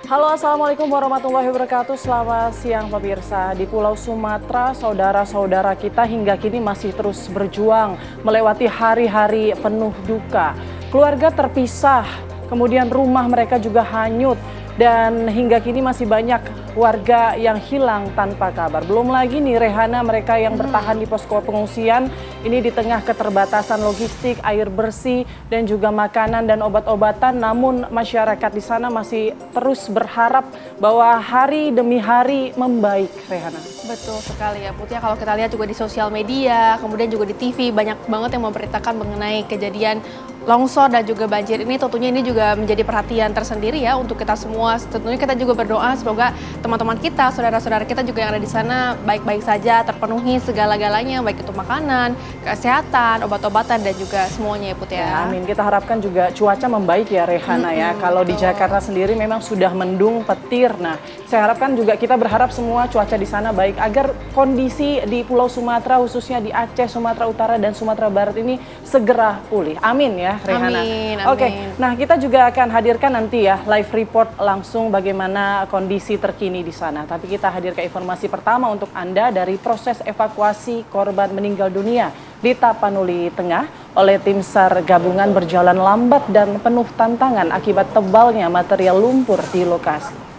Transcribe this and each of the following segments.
Halo, Assalamualaikum warahmatullahi wabarakatuh. Selamat siang pemirsa. Di Pulau Sumatera, saudara-saudara kita hingga kini masih terus berjuang melewati hari-hari penuh duka. Keluarga terpisah, kemudian rumah mereka juga hanyut. Dan hingga kini masih banyak warga yang hilang tanpa kabar. Belum lagi nih Rehana, mereka yang bertahan di posko pengungsian ini di tengah keterbatasan logistik, air bersih dan juga makanan dan obat-obatan. Namun masyarakat di sana masih terus berharap bahwa hari demi hari membaik, Rehana. Betul sekali ya Putih. Kalau kita lihat juga di sosial media, kemudian juga di TV banyak banget yang memberitakan mengenai kejadian longsor dan juga banjir ini. Tentunya ini juga menjadi perhatian tersendiri ya untuk kita semua. Tentunya kita juga berdoa semoga teman-teman kita, saudara-saudara kita juga yang ada di sana baik-baik saja, terpenuhi segala-galanya, baik itu makanan, kesehatan, obat-obatan dan juga semuanya ya Putih ya. Amin. Kita harapkan juga cuaca membaik ya Rehana ya. Kalau di Jakarta sendiri memang sudah mendung petir. Nah, saya harapkan juga kita berharap semua cuaca di sana baik agar kondisi di Pulau Sumatera khususnya di Aceh, Sumatera Utara dan Sumatera Barat ini segera pulih. Amin ya Rehana. Amin. Oke, nah kita juga akan hadirkan nanti ya live report langsung bagaimana kondisi terkini di sana. Tapi kita hadirkan informasi pertama untuk Anda dari proses evakuasi korban meninggal dunia di Tapanuli Tengah oleh tim SAR gabungan berjalan lambat dan penuh tantangan akibat tebalnya material lumpur di lokasi.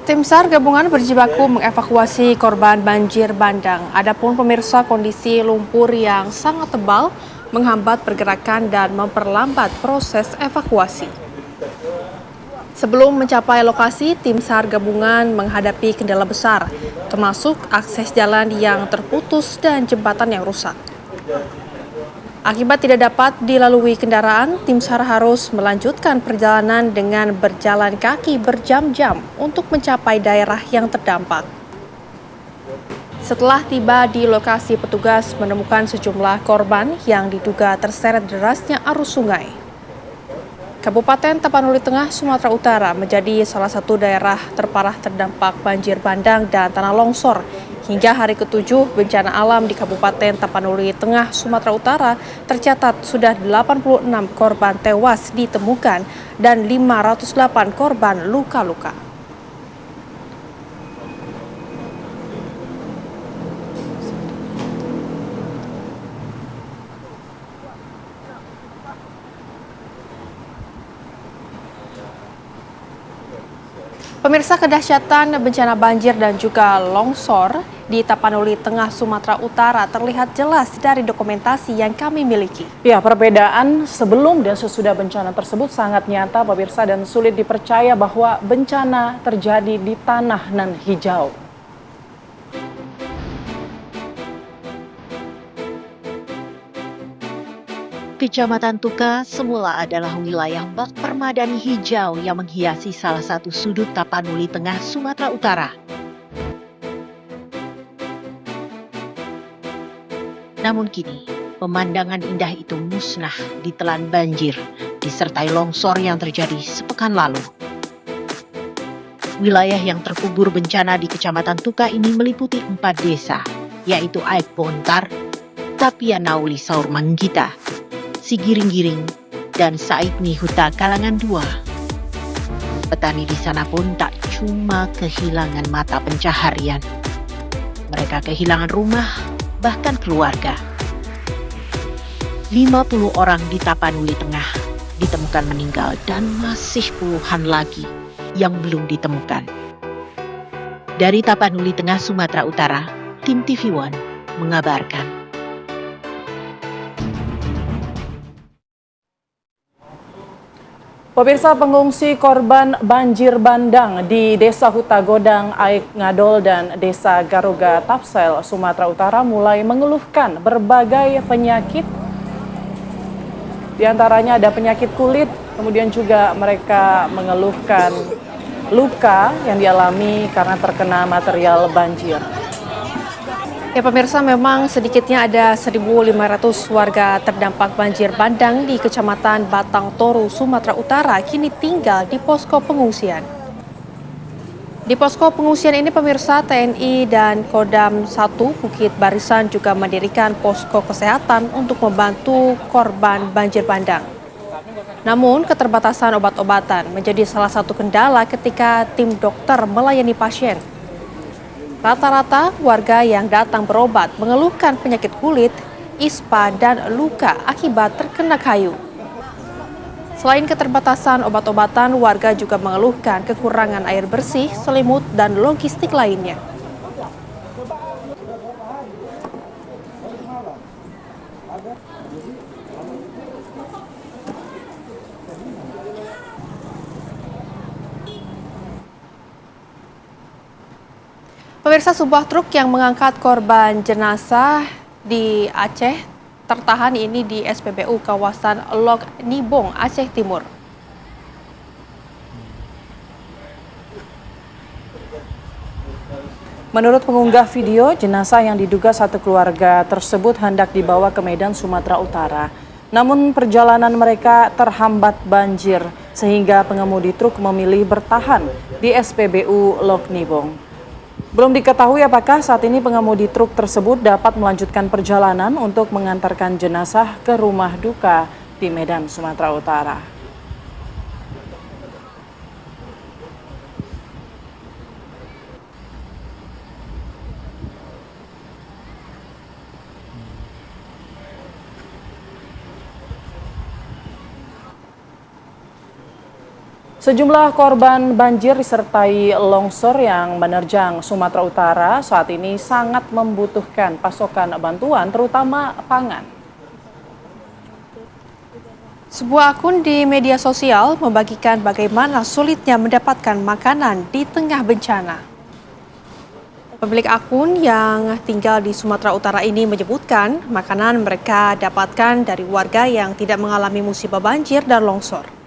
Tim SAR gabungan berjibaku mengevakuasi korban banjir bandang. Adapun pemirsa, kondisi lumpur yang sangat tebal menghambat pergerakan dan memperlambat proses evakuasi. Sebelum mencapai lokasi, tim SAR gabungan menghadapi kendala besar, termasuk akses jalan yang terputus dan jembatan yang rusak. Akibat tidak dapat dilalui kendaraan, tim SAR harus melanjutkan perjalanan dengan berjalan kaki berjam-jam untuk mencapai daerah yang terdampak. Setelah tiba di lokasi, petugas menemukan sejumlah korban yang diduga terseret derasnya arus sungai. Kabupaten Tapanuli Tengah, Sumatera Utara menjadi salah satu daerah terparah terdampak banjir bandang dan tanah longsor. Hingga hari ke-7 bencana alam di Kabupaten Tapanuli Tengah, Sumatera Utara tercatat sudah 86 korban tewas ditemukan dan 508 korban luka-luka. Pemirsa, kedahsyatan bencana banjir dan juga longsor di Tapanuli Tengah, Sumatera Utara terlihat jelas dari dokumentasi yang kami miliki. Ya, perbedaan sebelum dan sesudah bencana tersebut sangat nyata pemirsa dan sulit dipercaya bahwa bencana terjadi di tanah nan hijau. Kecamatan Tuka semula adalah wilayah bak permadani hijau yang menghiasi salah satu sudut Tapanuli Tengah, Sumatera Utara. Namun kini, pemandangan indah itu musnah ditelan banjir, disertai longsor yang terjadi sepekan lalu. Wilayah yang terkubur bencana di Kecamatan Tuka ini meliputi 4 desa, yaitu Aek Bontar, Tapian Nauli Saur Manggita, Sigiring-giring, dan Saidni Huta Kalangan 2. Petani di sana pun tak cuma kehilangan mata pencaharian. Mereka kehilangan rumah, bahkan keluarga. 50 orang di Tapanuli Tengah ditemukan meninggal dan masih puluhan lagi yang belum ditemukan. Dari Tapanuli Tengah, Sumatera Utara, tim TV One mengabarkan. Pemirsa, pengungsi korban banjir bandang di Desa Huta Godang, Aek Ngadol, dan Desa Garuga Tapsel, Sumatera Utara mulai mengeluhkan berbagai penyakit. Di antaranya ada penyakit kulit, kemudian juga mereka mengeluhkan luka yang dialami karena terkena material banjir. Ya pemirsa, memang sedikitnya ada 1.500 warga terdampak banjir bandang di Kecamatan Batang Toru, Sumatera Utara kini tinggal di posko pengungsian. Di posko pengungsian ini pemirsa, TNI dan Kodam 1 Bukit Barisan juga mendirikan posko kesehatan untuk membantu korban banjir bandang. Namun, keterbatasan obat-obatan menjadi salah satu kendala ketika tim dokter melayani pasien. Rata-rata warga yang datang berobat mengeluhkan penyakit kulit, ispa, dan luka akibat terkena kayu. Selain keterbatasan obat-obatan, warga juga mengeluhkan kekurangan air bersih, selimut, dan logistik lainnya. Pemirsa, sebuah truk yang mengangkat korban jenazah di Aceh tertahan ini di SPBU kawasan Lok Nibong, Aceh Timur. Menurut pengunggah video, jenazah yang diduga satu keluarga tersebut hendak dibawa ke Medan, Sumatera Utara. Namun perjalanan mereka terhambat banjir sehingga pengemudi truk memilih bertahan di SPBU Lok Nibong. Belum diketahui apakah saat ini pengemudi truk tersebut dapat melanjutkan perjalanan untuk mengantarkan jenazah ke rumah duka di Medan, Sumatera Utara. Sejumlah korban banjir disertai longsor yang menerjang Sumatera Utara saat ini sangat membutuhkan pasokan bantuan, terutama pangan. Sebuah akun di media sosial membagikan bagaimana sulitnya mendapatkan makanan di tengah bencana. Pemilik akun yang tinggal di Sumatera Utara ini menyebutkan makanan mereka dapatkan dari warga yang tidak mengalami musibah banjir dan longsor.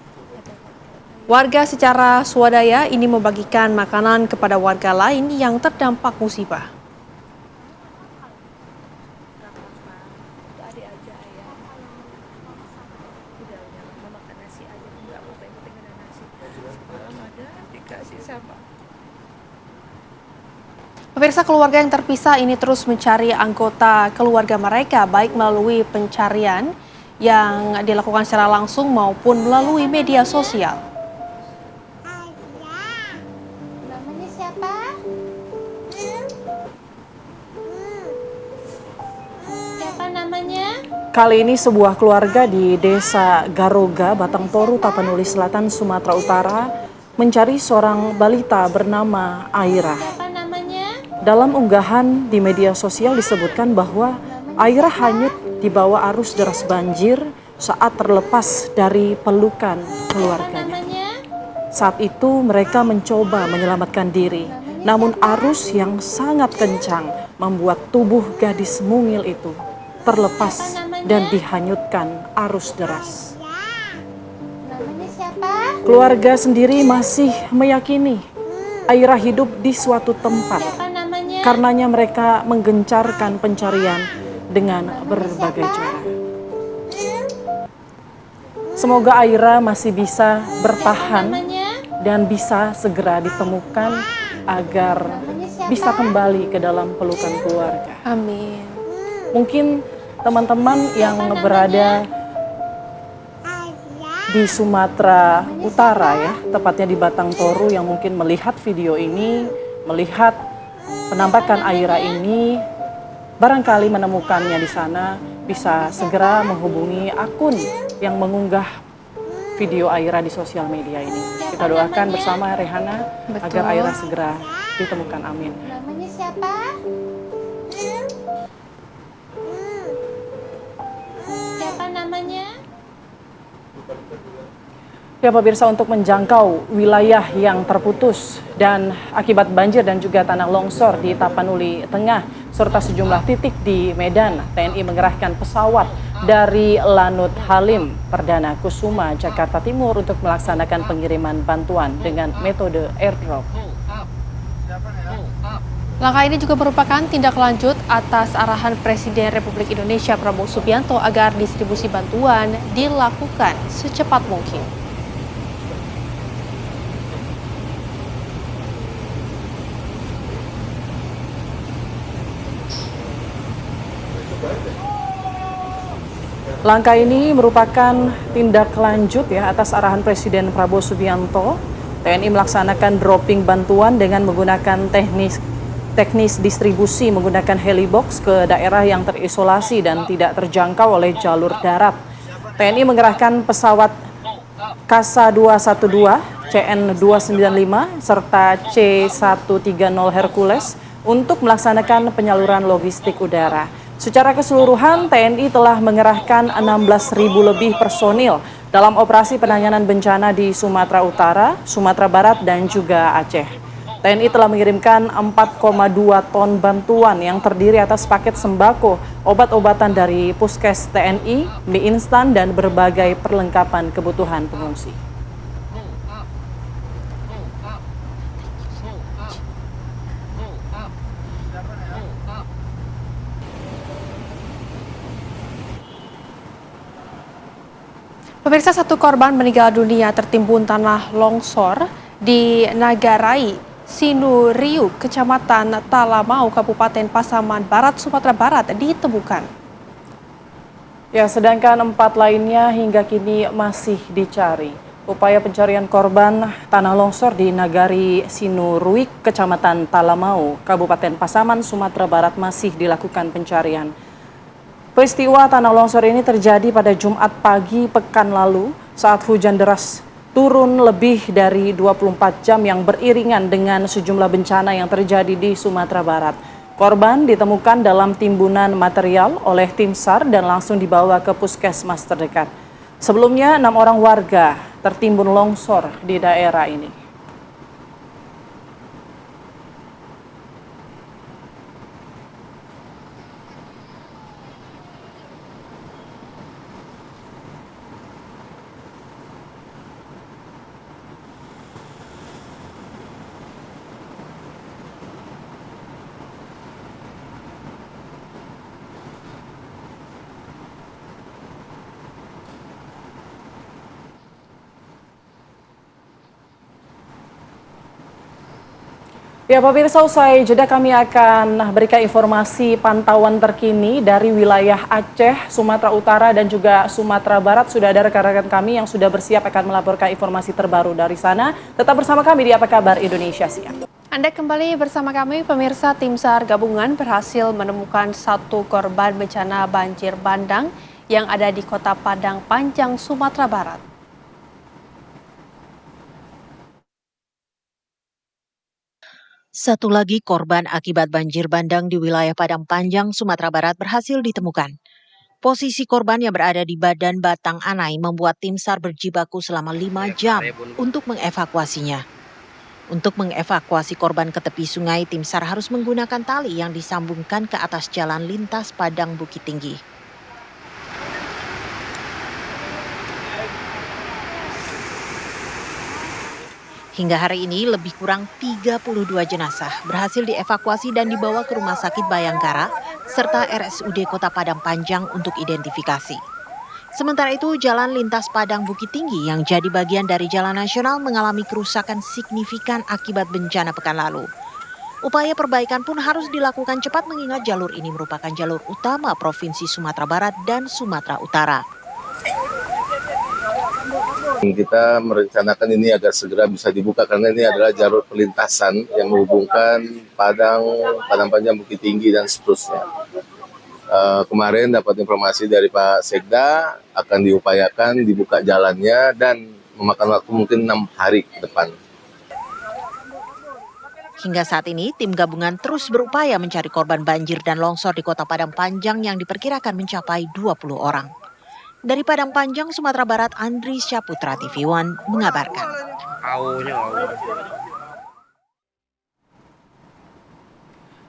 Warga secara swadaya ini membagikan makanan kepada warga lain yang terdampak musibah. Pemirsa, keluarga yang terpisah ini terus mencari anggota keluarga mereka baik melalui pencarian yang dilakukan secara langsung maupun melalui media sosial. Kali ini sebuah keluarga di Desa Garoga, Batang Toru, Tapanuli Selatan, Sumatera Utara mencari seorang balita bernama Aira. Dalam unggahan di media sosial disebutkan bahwa Aira hanyut di bawah arus deras banjir saat terlepas dari pelukan keluarganya. Saat itu mereka mencoba menyelamatkan diri, namun arus yang sangat kencang membuat tubuh gadis mungil itu terlepas dan dihanyutkan arus deras. Keluarga sendiri masih meyakini Aira hidup di suatu tempat. Karenanya mereka menggencarkan pencarian dengan berbagai cara. Semoga Aira masih bisa bertahan dan bisa segera ditemukan agar bisa kembali ke dalam pelukan keluarga. Amin. Mungkin teman-teman yang berada di Sumatera Utara ya, tepatnya di Batang Toru yang mungkin melihat video ini, melihat penampakan Aira ini, barangkali menemukannya di sana, bisa segera menghubungi akun yang mengunggah video Aira di sosial media ini. Kita doakan bersama Rehana agar Aira segera ditemukan. Amin. Namanya siapa? Siapa namanya? Ya pemirsa, untuk menjangkau wilayah yang terputus dan akibat banjir dan juga tanah longsor di Tapanuli Tengah serta sejumlah titik di Medan, TNI mengerahkan pesawat dari Lanut Halim Perdana Kusuma, Jakarta Timur untuk melaksanakan pengiriman bantuan dengan metode airdrop. Langkah ini juga merupakan tindak lanjut atas arahan Presiden Republik Indonesia Prabowo Subianto agar distribusi bantuan dilakukan secepat mungkin. Langkah ini merupakan tindak lanjut atas arahan Presiden Prabowo Subianto. TNI melaksanakan dropping bantuan dengan menggunakan teknis distribusi menggunakan helibox ke daerah yang terisolasi dan tidak terjangkau oleh jalur darat. TNI mengerahkan pesawat Kasa 212, CN295, serta C130 Hercules untuk melaksanakan penyaluran logistik udara. Secara keseluruhan, TNI telah mengerahkan 16.000 lebih personil dalam operasi penanganan bencana di Sumatera Utara, Sumatera Barat, dan juga Aceh. TNI telah mengirimkan 4,2 ton bantuan yang terdiri atas paket sembako, obat-obatan dari Puskes TNI, mie instan, dan berbagai perlengkapan kebutuhan pengungsi. Pemirsa, satu korban meninggal dunia tertimbun tanah longsor di Nagarai, Sinuriuk, Kecamatan Talamau, Kabupaten Pasaman Barat, Sumatera Barat ditemukan. Ya, sedangkan 4 lainnya hingga kini masih dicari. Upaya pencarian korban tanah longsor di Nagari Sinuruik, Kecamatan Talamau, Kabupaten Pasaman, Sumatera Barat masih dilakukan pencarian. Peristiwa tanah longsor ini terjadi pada Jumat pagi pekan lalu saat hujan deras turun lebih dari 24 jam yang beriringan dengan sejumlah bencana yang terjadi di Sumatera Barat. Korban ditemukan dalam timbunan material oleh tim SAR dan langsung dibawa ke puskesmas terdekat. Sebelumnya 6 orang warga tertimbun longsor di daerah ini. Ya, pemirsa, usai jeda kami akan berikan informasi pantauan terkini dari wilayah Aceh, Sumatera Utara, dan juga Sumatera Barat. Sudah ada rekan-rekan kami yang sudah bersiap akan melaporkan informasi terbaru dari sana. Tetap bersama kami di Apa Kabar Indonesia Siang. Anda kembali bersama kami, pemirsa. Tim SAR gabungan berhasil menemukan satu korban bencana banjir bandang yang ada di Kota Padang Panjang, Sumatera Barat. Satu lagi korban akibat banjir bandang di wilayah Padang Panjang, Sumatera Barat berhasil ditemukan. Posisi korban yang berada di badan Batang Anai membuat tim SAR berjibaku selama 5 jam untuk mengevakuasinya. Untuk mengevakuasi korban ke tepi sungai, tim SAR harus menggunakan tali yang disambungkan ke atas jalan lintas Padang Bukit Tinggi. Hingga hari ini lebih kurang 32 jenazah berhasil dievakuasi dan dibawa ke Rumah Sakit Bayangkara serta RSUD Kota Padang Panjang untuk identifikasi. Sementara itu, jalan lintas Padang Bukit Tinggi yang jadi bagian dari jalan nasional mengalami kerusakan signifikan akibat bencana pekan lalu. Upaya perbaikan pun harus dilakukan cepat mengingat jalur ini merupakan jalur utama Provinsi Sumatera Barat dan Sumatera Utara. Kita merencanakan ini agar segera bisa dibuka karena ini adalah jalur perlintasan yang menghubungkan Padang Panjang, Bukit Tinggi, dan seterusnya. Kemarin dapat informasi dari Pak Sekda akan diupayakan dibuka jalannya dan memakan waktu mungkin 6 hari ke depan. Hingga saat ini, tim gabungan terus berupaya mencari korban banjir dan longsor di Kota Padang Panjang yang diperkirakan mencapai 20 orang. Dari Padang Panjang, Sumatera Barat, Andri Syaputra, TV One mengabarkan.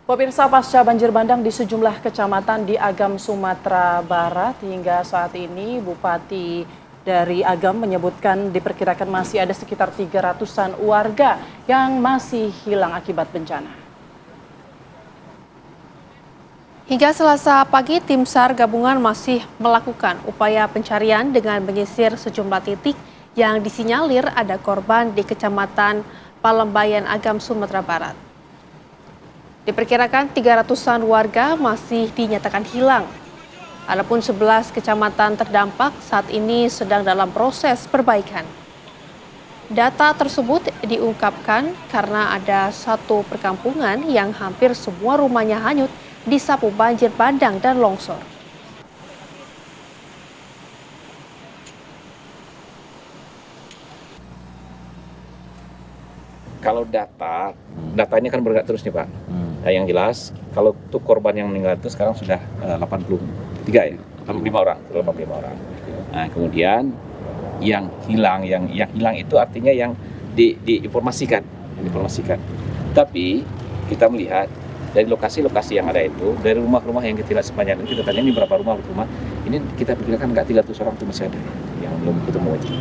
Pemirsa, pasca banjir bandang di sejumlah kecamatan di Agam, Sumatera Barat, hingga saat ini Bupati dari Agam menyebutkan diperkirakan masih ada sekitar 300-an warga yang masih hilang akibat bencana. Hingga Selasa pagi, tim SAR gabungan masih melakukan upaya pencarian dengan menyisir sejumlah titik yang disinyalir ada korban di Kecamatan Palembayan, Agam, Sumatera Barat. Diperkirakan 300-an warga masih dinyatakan hilang. Adapun 11 kecamatan terdampak saat ini sedang dalam proses perbaikan. Data tersebut diungkapkan karena ada satu perkampungan yang hampir semua rumahnya hanyut disapu banjir bandang dan longsor. Kalau datanya kan bergerak terus nih Pak. Nah, yang jelas, kalau untuk korban yang meninggal itu sekarang sudah 83 ya, 85 orang, 85 orang. Nah, kemudian yang hilang itu artinya yang diinformasikan. Tapi kita melihat dari lokasi-lokasi yang ada itu, dari rumah-rumah yang kita lihat sepanjang ini, kita tanya ini berapa rumah, ini kita pikirkan nggak 300 orang itu masih ada yang belum ketemu itu.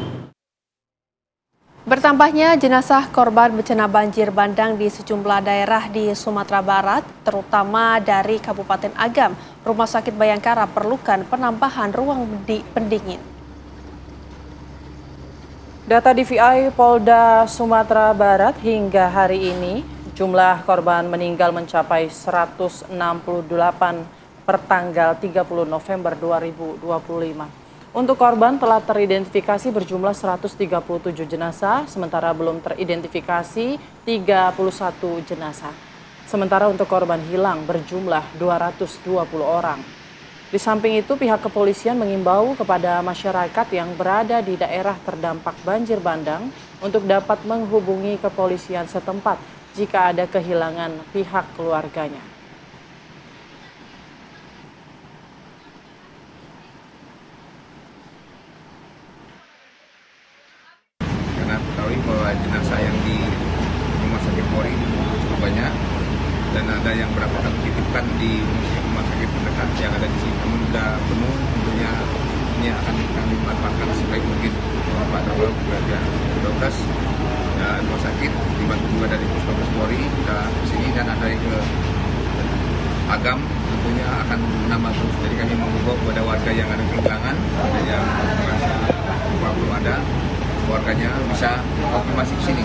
Bertambahnya jenazah korban bencana banjir bandang di sejumlah daerah di Sumatera Barat, terutama dari Kabupaten Agam, Rumah Sakit Bayangkara perlukan penambahan ruang pendingin. Data DVI Polda Sumatera Barat hingga hari ini, jumlah korban meninggal mencapai 168 per tanggal 30 November 2025. Untuk korban telah teridentifikasi berjumlah 137 jenazah, sementara belum teridentifikasi 31 jenazah. Sementara untuk korban hilang berjumlah 220 orang. Di samping itu, pihak kepolisian mengimbau kepada masyarakat yang berada di daerah terdampak banjir bandang untuk dapat menghubungi kepolisian setempat jika ada kehilangan pihak keluarganya. Karena ketahui bahwa jenazah yang di Rumah Sakit Polri cukup banyak dan ada yang berapa kali dititipkan di rumah sakit terdekat yang ada di sini. Namun sudah penuh, tentunya ini akan kami manfaatkan sebaik mungkin. Bapak Dawal keluarga dokes dan rumah sakit dibantu juga dari Puskesmas Polri sudah ke sini dan ada ke Agam tentunya akan menambah terus. Jadi kami mengimbau kepada warga yang ada kehilangan, ada yang merasa rumah belum ada, keluarganya bisa konfirmasi ke sini.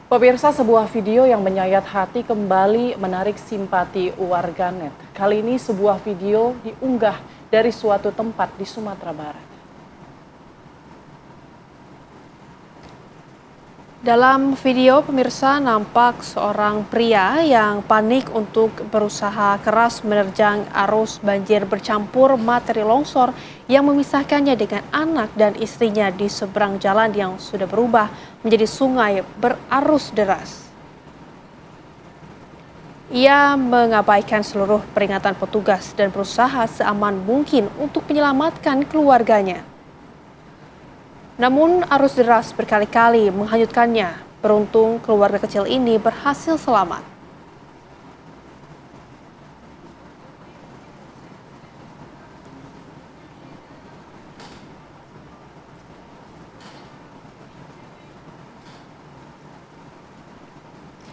Pemirsa, sebuah video yang menyayat hati kembali menarik simpati warganet. Kali ini sebuah video diunggah dari suatu tempat di Sumatera Barat. Dalam video, pemirsa, nampak seorang pria yang panik untuk berusaha keras menerjang arus banjir bercampur materi longsor yang memisahkannya dengan anak dan istrinya di seberang jalan yang sudah berubah menjadi sungai berarus deras. Ia mengabaikan seluruh peringatan petugas dan berusaha seaman mungkin untuk menyelamatkan keluarganya. Namun arus deras berkali-kali menghanyutkannya. Beruntung keluarga kecil ini berhasil selamat.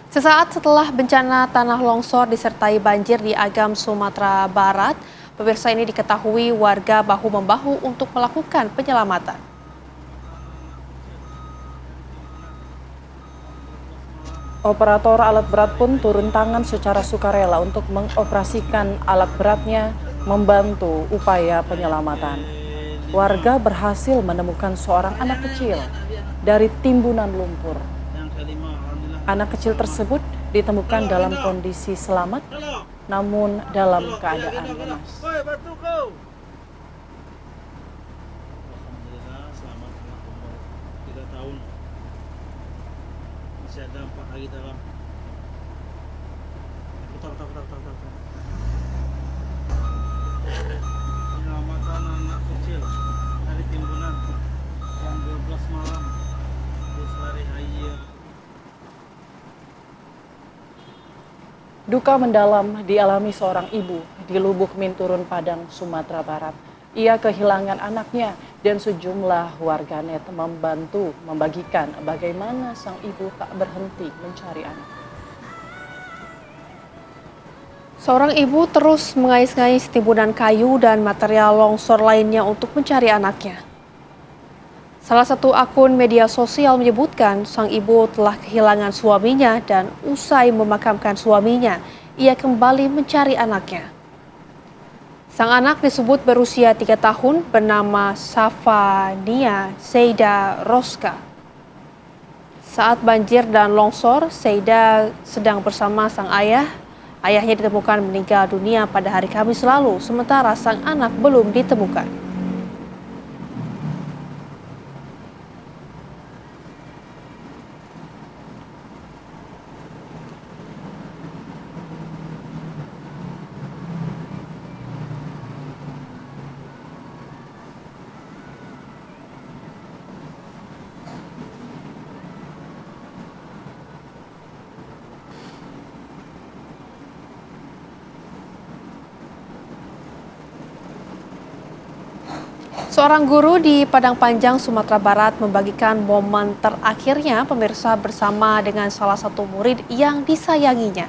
Sesaat setelah bencana tanah longsor disertai banjir di Agam, Sumatera Barat, pemirsa, ini diketahui warga bahu-membahu untuk melakukan penyelamatan. Operator alat berat pun turun tangan secara sukarela untuk mengoperasikan alat beratnya membantu upaya penyelamatan. Warga berhasil menemukan seorang anak kecil dari timbunan lumpur. Anak kecil tersebut ditemukan dalam kondisi selamat, namun dalam keadaan lemas. Alhamdulillah selamat umur 3 tahun. Masih ada 4 lagi dalam. Putar. Penyelamatan anak kecil dari timbunan jam 12 malam di Selari Haya. Duka mendalam dialami seorang ibu di Lubuk Minturun, Padang, Sumatera Barat. Ia kehilangan anaknya dan sejumlah warganet membantu membagikan bagaimana sang ibu tak berhenti mencari anak. Seorang ibu terus mengais-ngais timbunan kayu dan material longsor lainnya untuk mencari anaknya. Salah satu akun media sosial menyebutkan sang ibu telah kehilangan suaminya dan usai memakamkan suaminya, ia kembali mencari anaknya. Sang anak disebut berusia 3 tahun bernama Safania Seida Roska. Saat banjir dan longsor, Seida sedang bersama sang ayah. Ayahnya ditemukan meninggal dunia pada hari Kamis lalu, sementara sang anak belum ditemukan. Seorang guru di Padang Panjang, Sumatera Barat membagikan momen terakhirnya pemirsa bersama dengan salah satu murid yang disayanginya.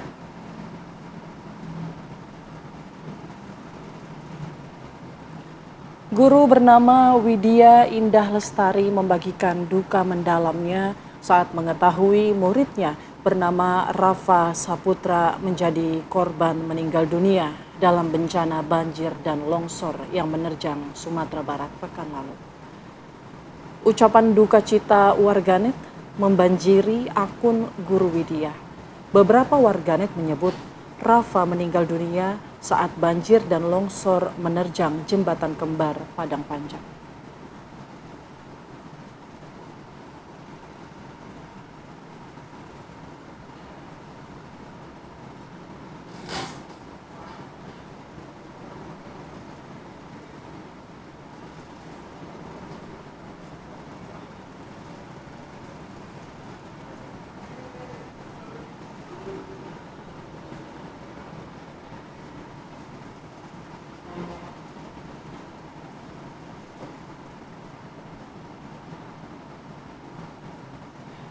Guru bernama Widya Indah Lestari membagikan duka mendalamnya saat mengetahui muridnya bernama Rafa Saputra menjadi korban meninggal dunia dalam bencana banjir dan longsor yang menerjang Sumatera Barat pekan lalu. Ucapan duka cita warganet membanjiri akun Guru Widya. Beberapa warganet menyebut Rafa meninggal dunia saat banjir dan longsor menerjang jembatan kembar Padang Panjang.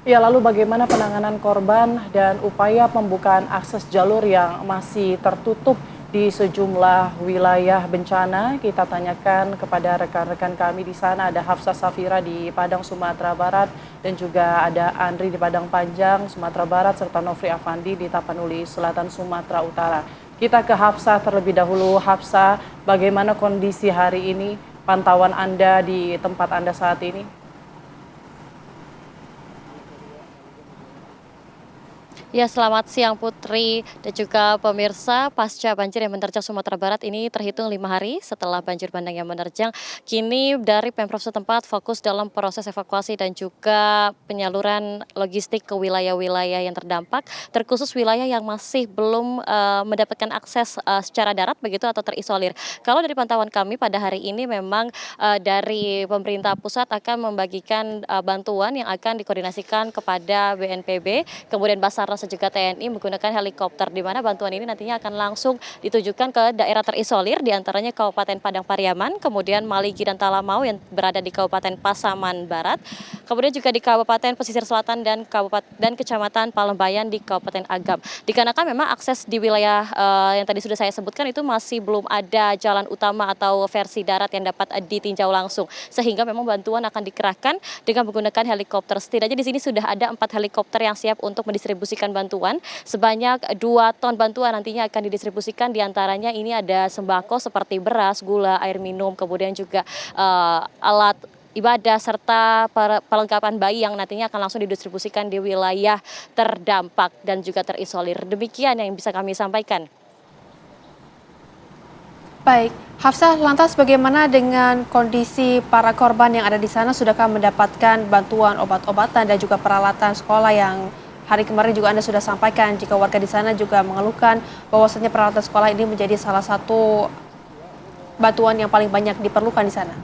Ya, lalu bagaimana penanganan korban dan upaya pembukaan akses jalur yang masih tertutup di sejumlah wilayah bencana? Kita tanyakan kepada rekan-rekan kami di sana. Ada Hafsah Safira di Padang, Sumatera Barat, dan juga ada Andri di Padang Panjang, Sumatera Barat, serta Nofri Afandi di Tapanuli Selatan, Sumatera Utara. Kita ke Hafsah terlebih dahulu. Hafsah, bagaimana kondisi hari ini? Pantauan Anda di tempat Anda saat ini? Ya, selamat siang Putri dan juga pemirsa. Pasca banjir yang menerjang Sumatera Barat ini terhitung 5 hari setelah banjir bandang yang menerjang. Kini dari Pemprov setempat fokus dalam proses evakuasi dan juga penyaluran logistik ke wilayah-wilayah yang terdampak, terkhusus wilayah yang masih belum mendapatkan akses secara darat begitu atau terisolir. Kalau dari pantauan kami pada hari ini memang dari pemerintah pusat akan membagikan bantuan yang akan dikoordinasikan kepada BNPB, kemudian Basarnas dan juga TNI menggunakan helikopter, di mana bantuan ini nantinya akan langsung ditujukan ke daerah terisolir, diantaranya Kabupaten Padang Pariaman, kemudian Maligi dan Talamau yang berada di Kabupaten Pasaman Barat, kemudian juga di Kabupaten Pesisir Selatan dan Kecamatan Palembayan di Kabupaten Agam. Dikarenakan memang akses di wilayah yang tadi sudah saya sebutkan itu masih belum ada jalan utama atau versi darat yang dapat ditinjau langsung, sehingga memang bantuan akan dikerahkan dengan menggunakan helikopter. Setidaknya di sini sudah ada 4 helikopter yang siap untuk mendistribusikan bantuan. Sebanyak 2 ton bantuan nantinya akan didistribusikan, diantaranya ini ada sembako seperti beras, gula, air minum, kemudian juga alat ibadah serta perlengkapan bayi yang nantinya akan langsung didistribusikan di wilayah terdampak dan juga terisolir. Demikian yang bisa kami sampaikan. Baik, Hafsah, lantas bagaimana dengan kondisi para korban yang ada di sana? Sudahkah mendapatkan bantuan obat-obatan dan juga peralatan sekolah yang hari kemarin juga Anda sudah sampaikan jika warga di sana juga mengeluhkan bahwasannya peralatan sekolah ini menjadi salah satu bantuan yang paling banyak diperlukan di sana?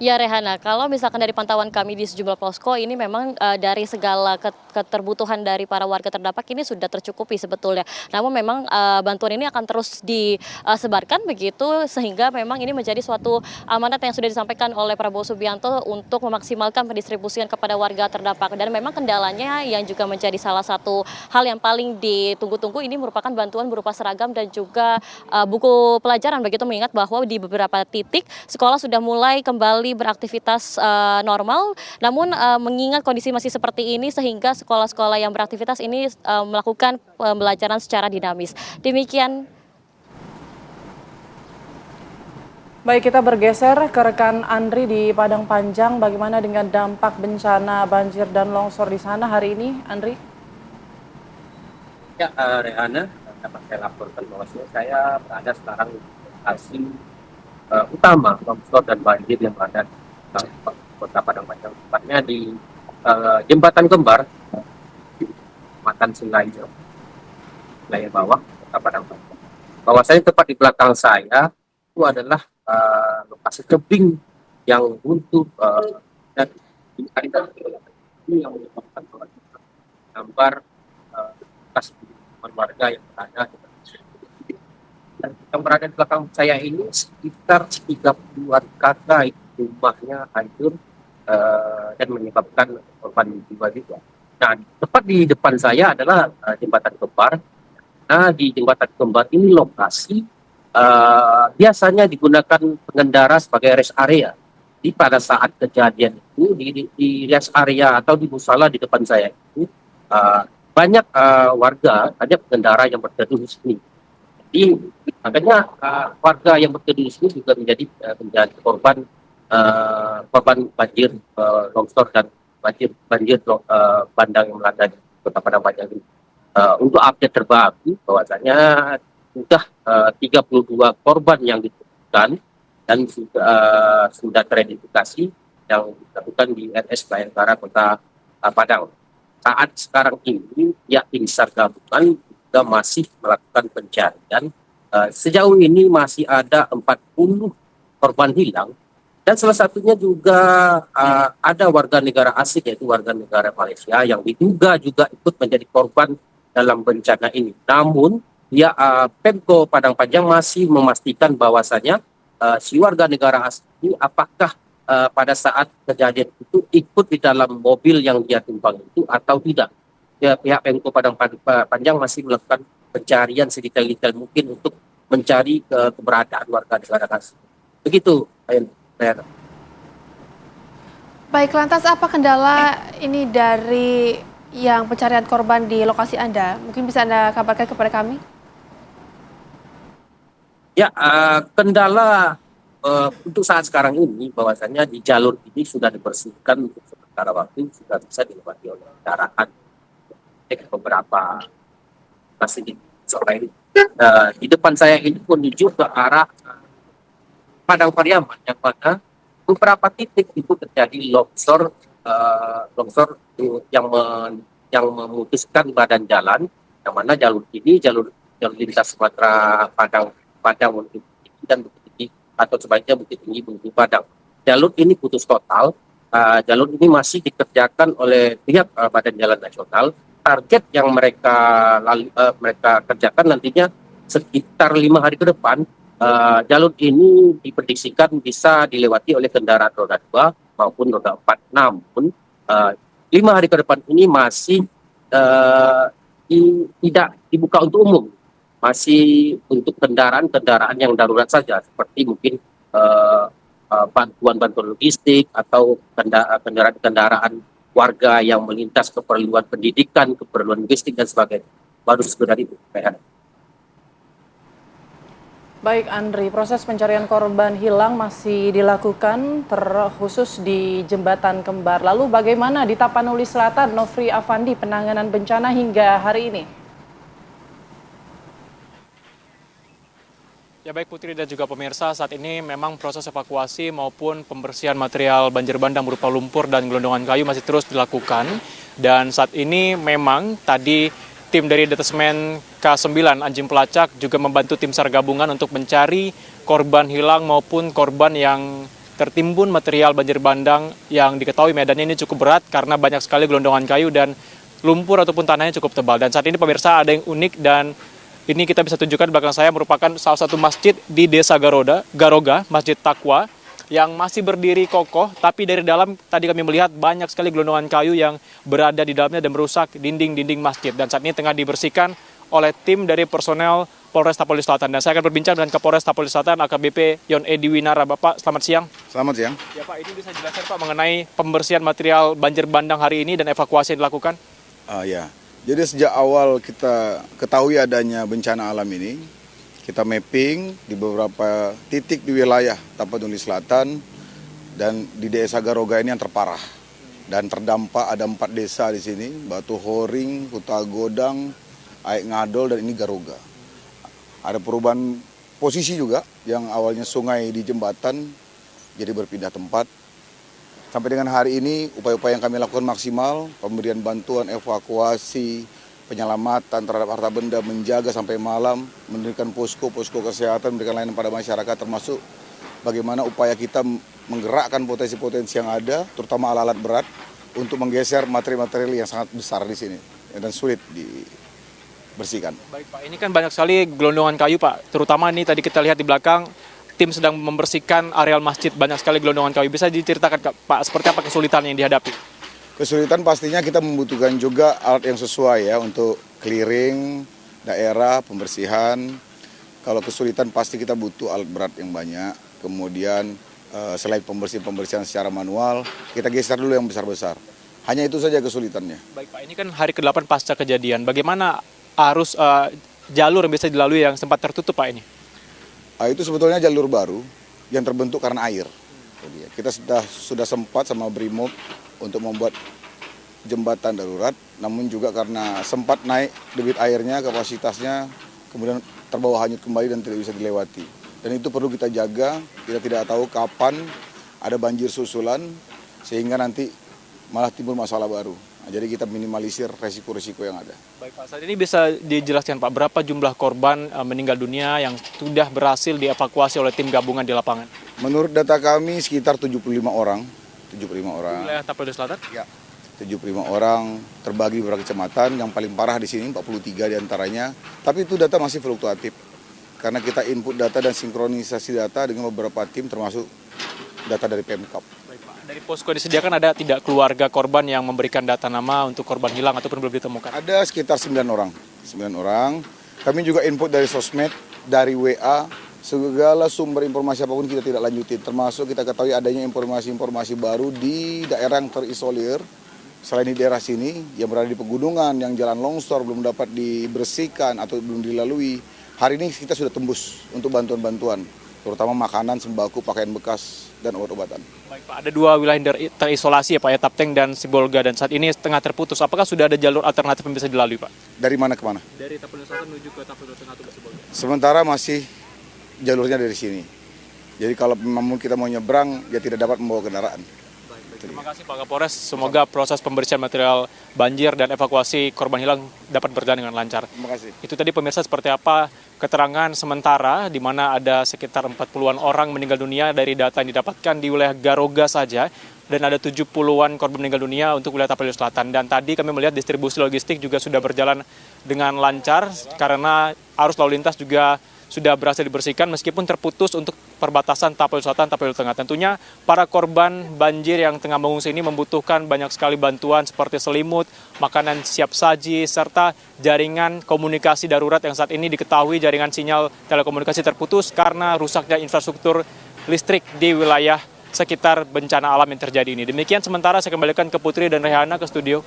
Ya Rehana, kalau misalkan dari pantauan kami di sejumlah posko ini memang dari segala keterbutuhan dari para warga terdampak ini sudah tercukupi sebetulnya. Namun memang bantuan ini akan terus disebarkan begitu, sehingga memang ini menjadi suatu amanat yang sudah disampaikan oleh Prabowo Subianto untuk memaksimalkan pendistribusian kepada warga terdampak. Dan memang kendalanya yang juga menjadi salah satu hal yang paling ditunggu-tunggu ini merupakan bantuan berupa seragam dan juga buku pelajaran, begitu mengingat bahwa di beberapa titik sekolah sudah mulai kembali kembali beraktivitas normal. Namun mengingat kondisi masih seperti ini sehingga sekolah-sekolah yang beraktivitas ini melakukan pembelajaran secara dinamis. Demikian. Baik, kita bergeser ke rekan Andri di Padang Panjang. Bagaimana dengan dampak bencana banjir dan longsor di sana hari ini, Andri? Ya, Rehana, dapat saya laporkan bahwa saya berada sekarang di lokasi utama longsor dan banjir yang ada di Kota Padang Panjang, tepatnya di Jembatan Kembar, Kecamatan Selayo, wilayah bawah Kota Padang Panjang. Bahwasanya tepat di belakang saya itu adalah lokasi tebing yang runtuh dan ini yang menyebabkan gambar bekas warga yang berada yang berada di belakang saya ini sekitar 30-an kakak rumahnya hancur dan menyebabkan korban jiwa juga. Nah, tepat di depan saya adalah Jembatan Kembar. Nah, di Jembatan Kembar ini lokasi biasanya digunakan pengendara sebagai rest area. Di pada saat kejadian itu di rest area atau di musala di depan saya itu banyak warga, banyak pengendara yang berteduh di sini. Jadi makanya warga yang berteduh di sini juga menjadi korban banjir longsor dan banjir bandang yang melanda di Kota Padang Panjang ini. Untuk update terbaru bahwasanya sudah 32 korban yang ditemukan dan sudah teridentifikasi yang dilakukan di RS Bayangkara Kota Padang. Saat sekarang ini pihak tim SAR gabungan juga masih melakukan pencarian. Sejauh ini masih ada 40 korban hilang dan salah satunya juga ada warga negara asing yaitu warga negara Malaysia yang diduga juga ikut menjadi korban dalam bencana ini. Namun Pemko Padang Panjang masih memastikan bahwasanya si warga negara asing ini apakah pada saat kejadian itu ikut di dalam mobil yang dia tumpang itu atau tidak. Ya, pihak Pemko Padang Panjang masih melakukan pencarian sedetail-detail mungkin untuk mencari keberadaan warga negara asing. Begitu, Ayana. Baik, lantas apa kendala ini dari yang pencarian korban di lokasi Anda? Mungkin bisa Anda kabarkan kepada kami? Ya, kendala untuk saat sekarang ini bahwasanya di jalur ini sudah dibersihkan untuk sementara waktu, sudah bisa dilewati oleh kendaraan. Beberapa masih di sore di depan saya ini menuju ke arah Padang Pariaman yang mana beberapa titik itu terjadi longsor yang memutuskan badan jalan, yang mana jalur ini jalur lintas Sumatera Padang Bukit Tinggi dan Bukit Tinggi atau sebaliknya Bukit Tinggi menuju Padang. Jalur ini putus total. Jalur ini masih dikerjakan oleh pihak Badan Jalan Nasional. Target yang mereka kerjakan nantinya sekitar 5 hari ke depan. Jalur ini diprediksikan bisa dilewati oleh kendaraan roda 2 maupun roda 4. Namun 5 hari ke depan ini masih tidak dibuka untuk umum. Masih untuk kendaraan yang darurat saja, seperti mungkin bantuan logistik atau kendaraan warga yang melintas keperluan pendidikan, keperluan logistik dan sebagainya. Baru sekedar itu. Baik Andri, proses pencarian korban hilang masih dilakukan terkhusus di Jembatan Kembar. Lalu bagaimana di Tapanuli Selatan, Nofri Afandi, penanganan bencana hingga hari ini? Ya baik Putri dan juga pemirsa, saat ini memang proses evakuasi maupun pembersihan material banjir bandang berupa lumpur dan gelondongan kayu masih terus dilakukan. Dan saat ini memang tadi tim dari Detasmen K9 Anjing Pelacak juga membantu tim SAR gabungan untuk mencari korban hilang maupun korban yang tertimbun material banjir bandang yang diketahui medannya ini cukup berat karena banyak sekali gelondongan kayu dan lumpur ataupun tanahnya cukup tebal. Dan saat ini pemirsa ada yang unik dan ini kita bisa tunjukkan di belakang saya merupakan salah satu masjid di Desa Garoga, Masjid Taqwa, yang masih berdiri kokoh, tapi dari dalam tadi kami melihat banyak sekali gelondongan kayu yang berada di dalamnya dan merusak dinding-dinding masjid. Dan saat ini tengah dibersihkan oleh tim dari personel Polres Tapoli Selatan. Dan saya akan berbincang dengan Kapolres Tapoli Selatan AKBP Yon Edi Winara. Bapak, selamat siang. Selamat siang. Ya Pak, ini bisa jelaskan Pak mengenai pembersihan material banjir bandang hari ini dan evakuasi yang dilakukan? Ya, jadi sejak awal kita ketahui adanya bencana alam ini, kita mapping di beberapa titik di wilayah Tapanuli Selatan dan di desa Garoga ini yang terparah. Dan terdampak ada 4 desa di sini, Batu Horing, Huta Godang, Aik Ngadol, dan ini Garoga. Ada perubahan posisi juga, yang awalnya sungai di jembatan jadi berpindah tempat. Sampai dengan hari ini upaya-upaya yang kami lakukan maksimal, pemberian bantuan, evakuasi, penyelamatan terhadap harta benda, menjaga sampai malam, mendirikan posko kesehatan, memberikan layanan pada masyarakat, termasuk bagaimana upaya kita menggerakkan potensi-potensi yang ada, terutama alat-alat berat, untuk menggeser material-material yang sangat besar di sini dan sulit dibersihkan. Baik Pak, ini kan banyak sekali gelondongan kayu Pak, terutama ini tadi kita lihat di belakang, tim sedang membersihkan areal masjid, banyak sekali gelondongan kayu. Bisa diceritakan Pak, seperti apa kesulitan yang dihadapi? Kesulitan pastinya kita membutuhkan juga alat yang sesuai ya untuk clearing daerah, pembersihan. Kalau kesulitan pasti kita butuh alat berat yang banyak. Kemudian selain pembersihan secara manual, kita geser dulu yang besar-besar. Hanya itu saja kesulitannya. Baik Pak, ini kan hari ke-8 pasca kejadian. Bagaimana arus jalur yang bisa dilalui yang sempat tertutup Pak ini? Itu sebetulnya jalur baru yang terbentuk karena air. Kita sudah sempat sama Brimob untuk membuat jembatan darurat, namun juga karena sempat naik debit airnya, kapasitasnya, kemudian terbawa hanyut kembali dan tidak bisa dilewati. Dan itu perlu kita jaga, kita tidak tahu kapan ada banjir susulan, sehingga nanti malah timbul masalah baru. Nah, jadi kita minimalisir resiko-resiko yang ada. Baik Pak, saat ini bisa dijelaskan Pak, berapa jumlah korban meninggal dunia yang sudah berhasil dievakuasi oleh tim gabungan di lapangan? Menurut data kami sekitar 75 orang. 75 orang. Wilayah Tapoli Selatan? Ya, 75 orang terbagi beberapa kecamatan, yang paling parah di sini 43 diantaranya. Tapi itu data masih fluktuatif, karena kita input data dan sinkronisasi data dengan beberapa tim termasuk data dari Pemkab. Dari posko yang disediakan ada tidak keluarga korban yang memberikan data nama untuk korban hilang ataupun belum ditemukan? Ada sekitar 9 orang. 9 orang. Kami juga input dari sosmed, dari WA, segala sumber informasi apapun kita tidak lanjutin. Termasuk kita ketahui adanya informasi-informasi baru di daerah yang terisolir. Selain di daerah sini, yang berada di pegunungan, yang jalan longsor belum dapat dibersihkan atau belum dilalui. Hari ini kita sudah tembus untuk bantuan-bantuan, terutama makanan, sembako, pakaian bekas, dan obat-obatan. Baik Pak, ada 2 wilayah terisolasi ya Pak, ya, Tapteng dan Sibolga, dan saat ini tengah terputus. Apakah sudah ada jalur alternatif yang bisa dilalui Pak? Dari mana ke mana? Dari Tapoli Selatan menuju ke Tapoli Tengah atau Sibolga. Sementara masih jalurnya dari sini. Jadi kalau memang kita mau nyebrang, ya tidak dapat membawa kendaraan. Terima kasih Pak Kapolres, semoga proses pembersihan material banjir dan evakuasi korban hilang dapat berjalan dengan lancar. Terima kasih. Itu tadi pemirsa seperti apa keterangan sementara di mana ada sekitar 40-an orang meninggal dunia dari data yang didapatkan di wilayah Garoga saja, dan ada 70-an korban meninggal dunia untuk wilayah Tapoli Selatan. Dan tadi kami melihat distribusi logistik juga sudah berjalan dengan lancar karena arus lalu lintas juga sudah berhasil dibersihkan meskipun terputus untuk perbatasan Tapoli Selatan, Tapoli Tengah. Tentunya para korban banjir yang tengah mengungsi ini membutuhkan banyak sekali bantuan seperti selimut, makanan siap saji, serta jaringan komunikasi darurat yang saat ini diketahui jaringan sinyal telekomunikasi terputus karena rusaknya infrastruktur listrik di wilayah sekitar bencana alam yang terjadi ini. Demikian sementara saya kembalikan ke Putri dan Rehana ke studio.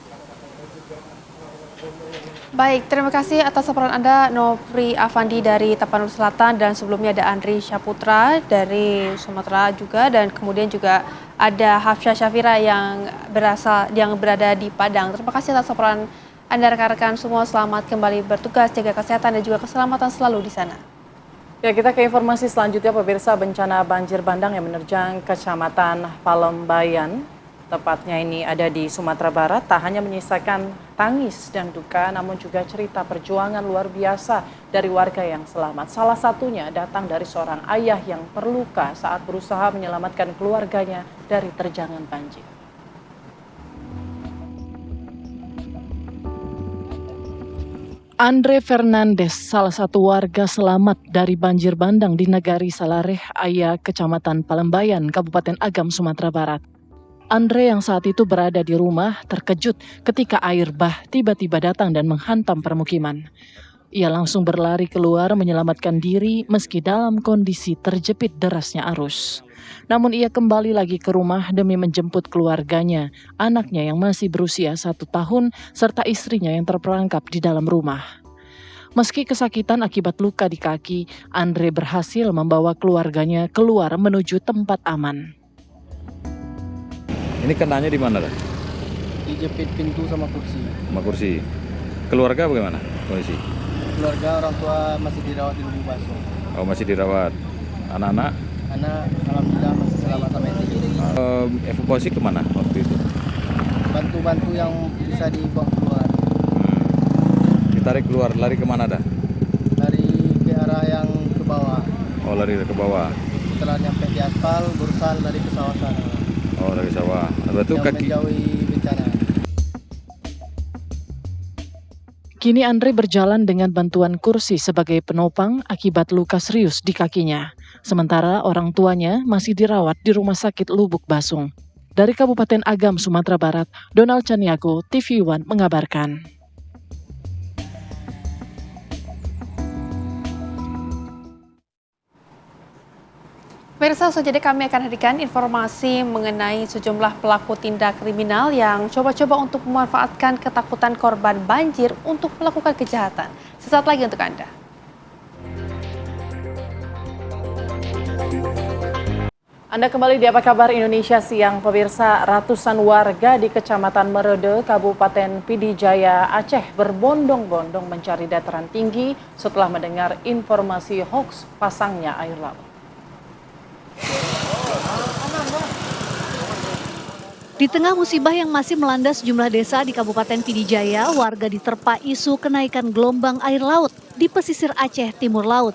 Baik, terima kasih atas laporan Anda, Nopri Afandi dari Tapanuli Selatan, dan sebelumnya ada Andri Syaputra dari Sumatera juga, dan kemudian juga ada Hafsyah Syafira yang berada di Padang. Terima kasih atas laporan Anda rekan-rekan semua, selamat kembali bertugas, jaga kesehatan dan juga keselamatan selalu di sana. Ya, kita ke informasi selanjutnya pemirsa, bencana banjir bandang yang menerjang Kecamatan Palembayan, tepatnya ini ada di Sumatera Barat, tak hanya menyisakan tangis dan duka, namun juga cerita perjuangan luar biasa dari warga yang selamat. Salah satunya datang dari seorang ayah yang terluka saat berusaha menyelamatkan keluarganya dari terjangan banjir. Andre Fernandes, salah satu warga selamat dari banjir bandang di Nagari Salareh Aya, Kecamatan Palembayan, Kabupaten Agam, Sumatera Barat. Andre yang saat itu berada di rumah terkejut ketika air bah tiba-tiba datang dan menghantam permukiman. Ia langsung berlari keluar menyelamatkan diri meski dalam kondisi terjepit derasnya arus. Namun ia kembali lagi ke rumah demi menjemput keluarganya, anaknya yang masih berusia 1 tahun, serta istrinya yang terperangkap di dalam rumah. Meski kesakitan akibat luka di kaki, Andre berhasil membawa keluarganya keluar menuju tempat aman. Ini kenanya di mana, dah? Dijepit pintu sama kursi. Sama kursi. Keluarga bagaimana kondisi? Keluarga orang tua masih dirawat di Lubuk Baso. Oh, masih dirawat. Anak-anak? Anak alhamdulillah masih selamat sampai sini. Evakuasi kemana waktu itu? Bantu-bantu yang bisa dibawa keluar. Ditarik keluar, lari kemana dah? Lari ke arah yang ke bawah. Oh, lari ke bawah. Setelah nyampe di aspal, berusaha lari ke sawah sana. Oh, dari sawah. Berarti Yang kaki. menjauhi bencana. Kini Andre berjalan dengan bantuan kursi sebagai penopang akibat luka serius di kakinya. Sementara orang tuanya masih dirawat di Rumah Sakit Lubuk Basung. Dari Kabupaten Agam, Sumatera Barat, Donald Caniago, TV One mengabarkan. Pemirsa, selanjutnya kami akan hadirkan informasi mengenai sejumlah pelaku tindak kriminal yang coba-coba untuk memanfaatkan ketakutan korban banjir untuk melakukan kejahatan. Sesaat lagi untuk Anda. Anda kembali di Apa Kabar Indonesia Siang, pemirsa. Ratusan warga di Kecamatan Merede, Kabupaten Pidijaya, Aceh berbondong-bondong mencari dataran tinggi setelah mendengar informasi hoax pasangnya air laut. Di tengah musibah yang masih melanda sejumlah desa di Kabupaten Pidijaya, warga diterpa isu kenaikan gelombang air laut di pesisir Aceh Timur Laut.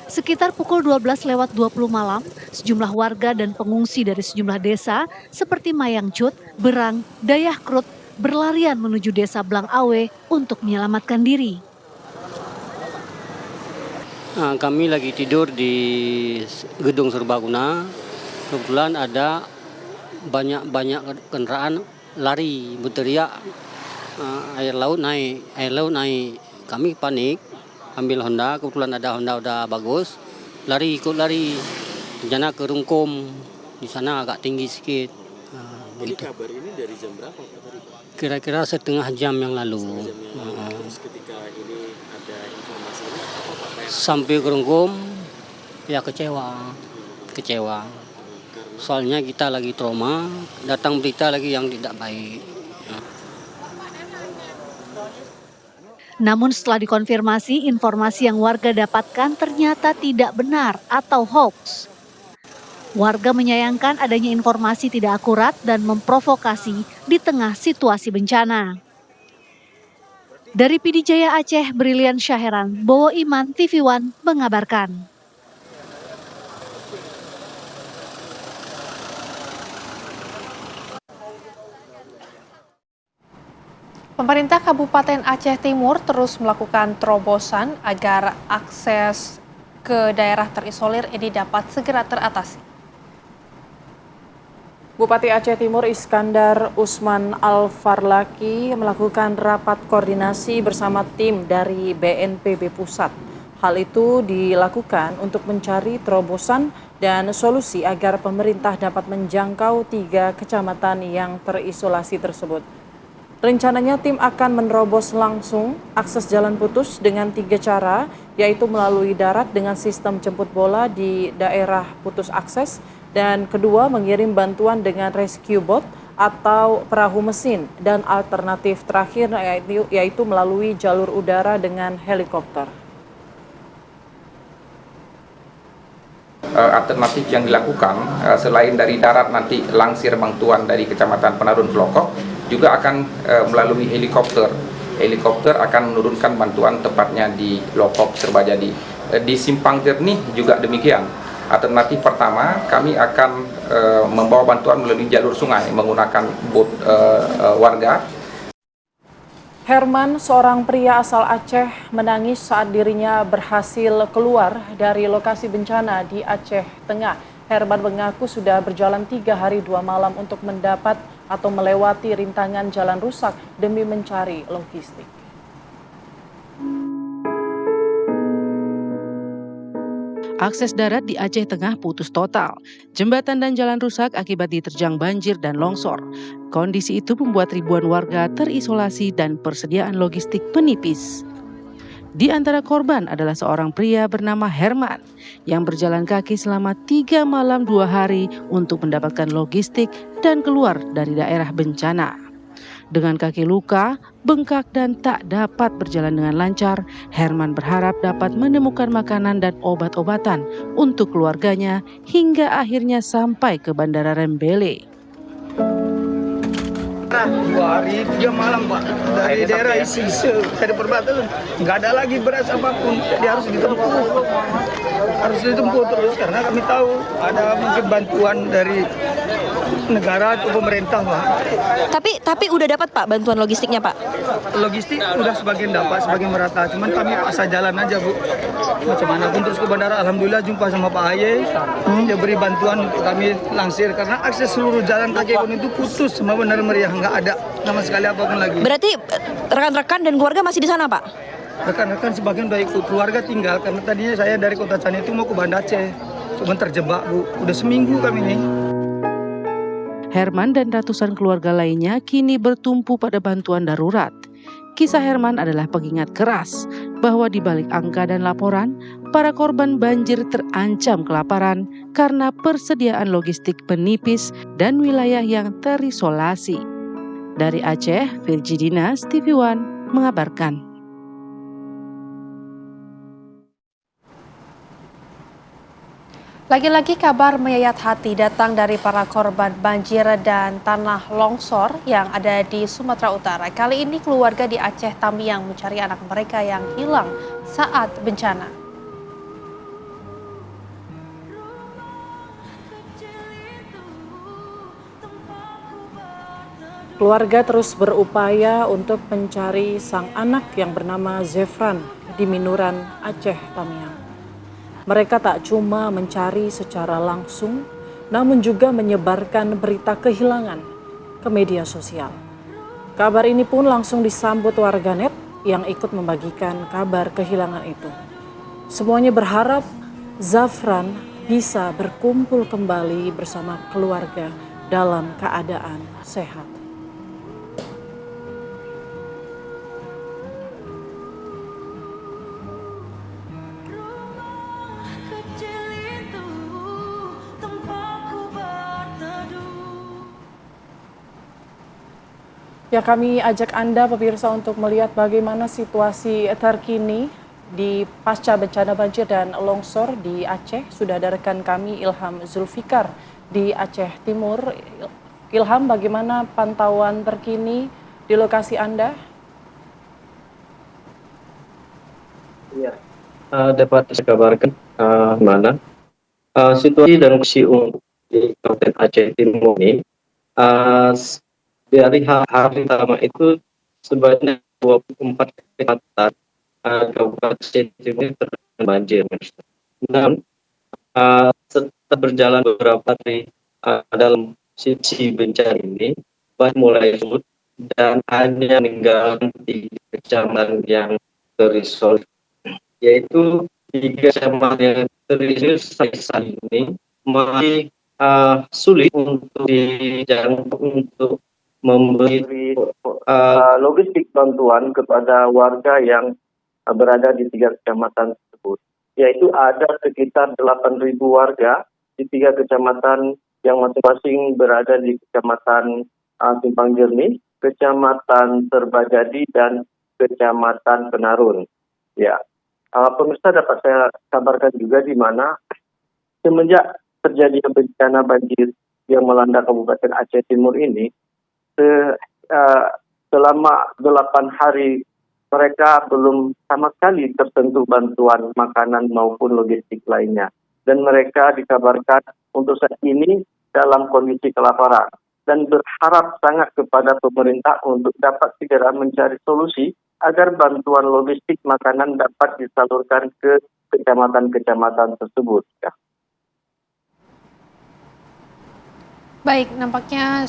Sekitar pukul 12:20 malam, sejumlah warga dan pengungsi dari sejumlah desa seperti Mayangcut, Berang, Dayahkrut berlarian menuju desa Blang Awe untuk menyelamatkan diri. Kami lagi tidur di gedung serbaguna. Kebetulan ada banyak kendaraan lari berteriak, air laut naik. Kami panik, ambil Honda. Kebetulan ada Honda udah bagus, ikut lari. Rencana ke Rungkum, di sana agak tinggi sedikit. Ini kabar ini dari jam berapa tadi? Kira-kira setengah jam yang lalu. Terus ketika ini ada informasi ini, apa Pak? Sampai ke Rungkum, ya kecewa. Soalnya kita lagi trauma, datang berita lagi yang tidak baik. Namun setelah dikonfirmasi, informasi yang warga dapatkan ternyata tidak benar atau hoax. Warga menyayangkan adanya informasi tidak akurat dan memprovokasi di tengah situasi bencana. Dari Pidijaya Aceh, Brilian Syaheran, Bowo Iman, TV One mengabarkan. Pemerintah Kabupaten Aceh Timur terus melakukan terobosan agar akses ke daerah terisolir ini dapat segera teratasi. Bupati Aceh Timur Iskandar Usman Al-Farlaki melakukan rapat koordinasi bersama tim dari BNPB Pusat. Hal itu dilakukan untuk mencari terobosan dan solusi agar pemerintah dapat menjangkau 3 kecamatan yang terisolasi tersebut. Rencananya tim akan menerobos langsung akses jalan putus dengan 3 cara, yaitu melalui darat dengan sistem jemput bola di daerah putus akses, dan kedua mengirim bantuan dengan rescue boat atau perahu mesin, dan alternatif terakhir yaitu melalui jalur udara dengan helikopter. Alternatif yang dilakukan selain dari darat nanti langsir bantuan dari Kecamatan Penarun Pelokok, juga akan melalui helikopter. Helikopter akan menurunkan bantuan tepatnya di Lokok Serbajadi. Di Simpang Jernih juga demikian. Alternatif pertama, kami akan membawa bantuan melalui jalur sungai menggunakan bot warga. Herman, seorang pria asal Aceh, menangis saat dirinya berhasil keluar dari lokasi bencana di Aceh Tengah. Herman mengaku sudah berjalan 3 hari 2 malam untuk mendapat atau melewati rintangan jalan rusak demi mencari logistik. Akses darat di Aceh Tengah putus total. Jembatan dan jalan rusak akibat diterjang banjir dan longsor. Kondisi itu membuat ribuan warga terisolasi dan persediaan logistik menipis. Di antara korban adalah seorang pria bernama Herman yang berjalan kaki selama 3 malam 2 hari untuk mendapatkan logistik dan keluar dari daerah bencana. Dengan kaki luka, bengkak dan tak dapat berjalan dengan lancar, Herman berharap dapat menemukan makanan dan obat-obatan untuk keluarganya hingga akhirnya sampai ke Bandara Rembele. 2 hari 3 malam Pak, dari daerah Isise dari perbatasan nggak ada lagi beras apapun, jadi harus ditempuh terus karena kami tahu ada mungkin bantuan dari negara atau pemerintah Pak. Tapi udah dapat Pak bantuan logistiknya Pak? Logistik udah sebagian dapat, sebagian merata, cuman kami paksa jalan aja Bu. Macam mana pun terus ke bandara, alhamdulillah jumpa sama Pak Aye, dia beri bantuan untuk kami langsir karena akses seluruh jalan kaki gunung itu putus semua benar meriah, nggak ada sama sekali apapun lagi. Berarti rekan-rekan dan keluarga masih di sana Pak? Rekan-rekan sebagian baik keluarga tinggal karena tadinya saya dari Kota Cani itu mau ke Banda Aceh, cuma terjebak Bu, udah seminggu kami nih. Herman dan ratusan keluarga lainnya kini bertumpu pada bantuan darurat. Kisah Herman adalah pengingat keras bahwa di balik angka dan laporan, para korban banjir terancam kelaparan karena persediaan logistik menipis dan wilayah yang terisolasi. Dari Aceh, Virgi Dinas, TV One mengabarkan. Lagi-lagi kabar menyayat hati datang dari para korban banjir dan tanah longsor yang ada di Sumatera Utara. Kali ini keluarga di Aceh Tamiang mencari anak mereka yang hilang saat bencana. Keluarga terus berupaya untuk mencari sang anak yang bernama Zefran di Minuran, Aceh Tamiang. Mereka tak cuma mencari secara langsung, namun juga menyebarkan berita kehilangan ke media sosial. Kabar ini pun langsung disambut warganet yang ikut membagikan kabar kehilangan itu. Semuanya berharap Zefran bisa berkumpul kembali bersama keluarga dalam keadaan sehat. Ya, kami ajak Anda pemirsa untuk melihat bagaimana situasi terkini di pasca bencana banjir dan longsor di Aceh. Sudah ada rekan kami Ilham Zulfikar di Aceh Timur. Ilham, bagaimana pantauan terkini di lokasi Anda? Ya, dapat saya kabarkan mana situasi dan kondisi di Kabupaten Aceh Timur ini. Dari hari pertama itu sebanyak 24 kecamatan Kabupaten Aceh Timur terkena banjir. Namun setelah berjalan beberapa hari dalam situasi bencana ini, banjir mulai surut dan hanya meninggalkan 3 kecamatan yang terisolir, yaitu 3 kecamatan yang terisolir saat ini masih sulit untuk dijangkau untuk memberi logistik bantuan kepada warga yang berada di 3 kecamatan tersebut, yaitu ada sekitar 8.000 warga di 3 kecamatan yang masing-masing berada di Kecamatan Simpang Jernih, Kecamatan Terbajadi, dan Kecamatan Penarun. Ya, pemirsa dapat saya kabarkan juga di mana semenjak terjadi bencana banjir yang melanda Kabupaten Aceh Timur ini, selama 8 hari mereka belum sama sekali tersentuh bantuan makanan maupun logistik lainnya. Dan mereka dikabarkan untuk saat ini dalam kondisi kelaparan dan berharap sangat kepada pemerintah untuk dapat segera mencari solusi agar bantuan logistik makanan dapat disalurkan ke kecamatan-kecamatan tersebut. Ya. Baik, nampaknya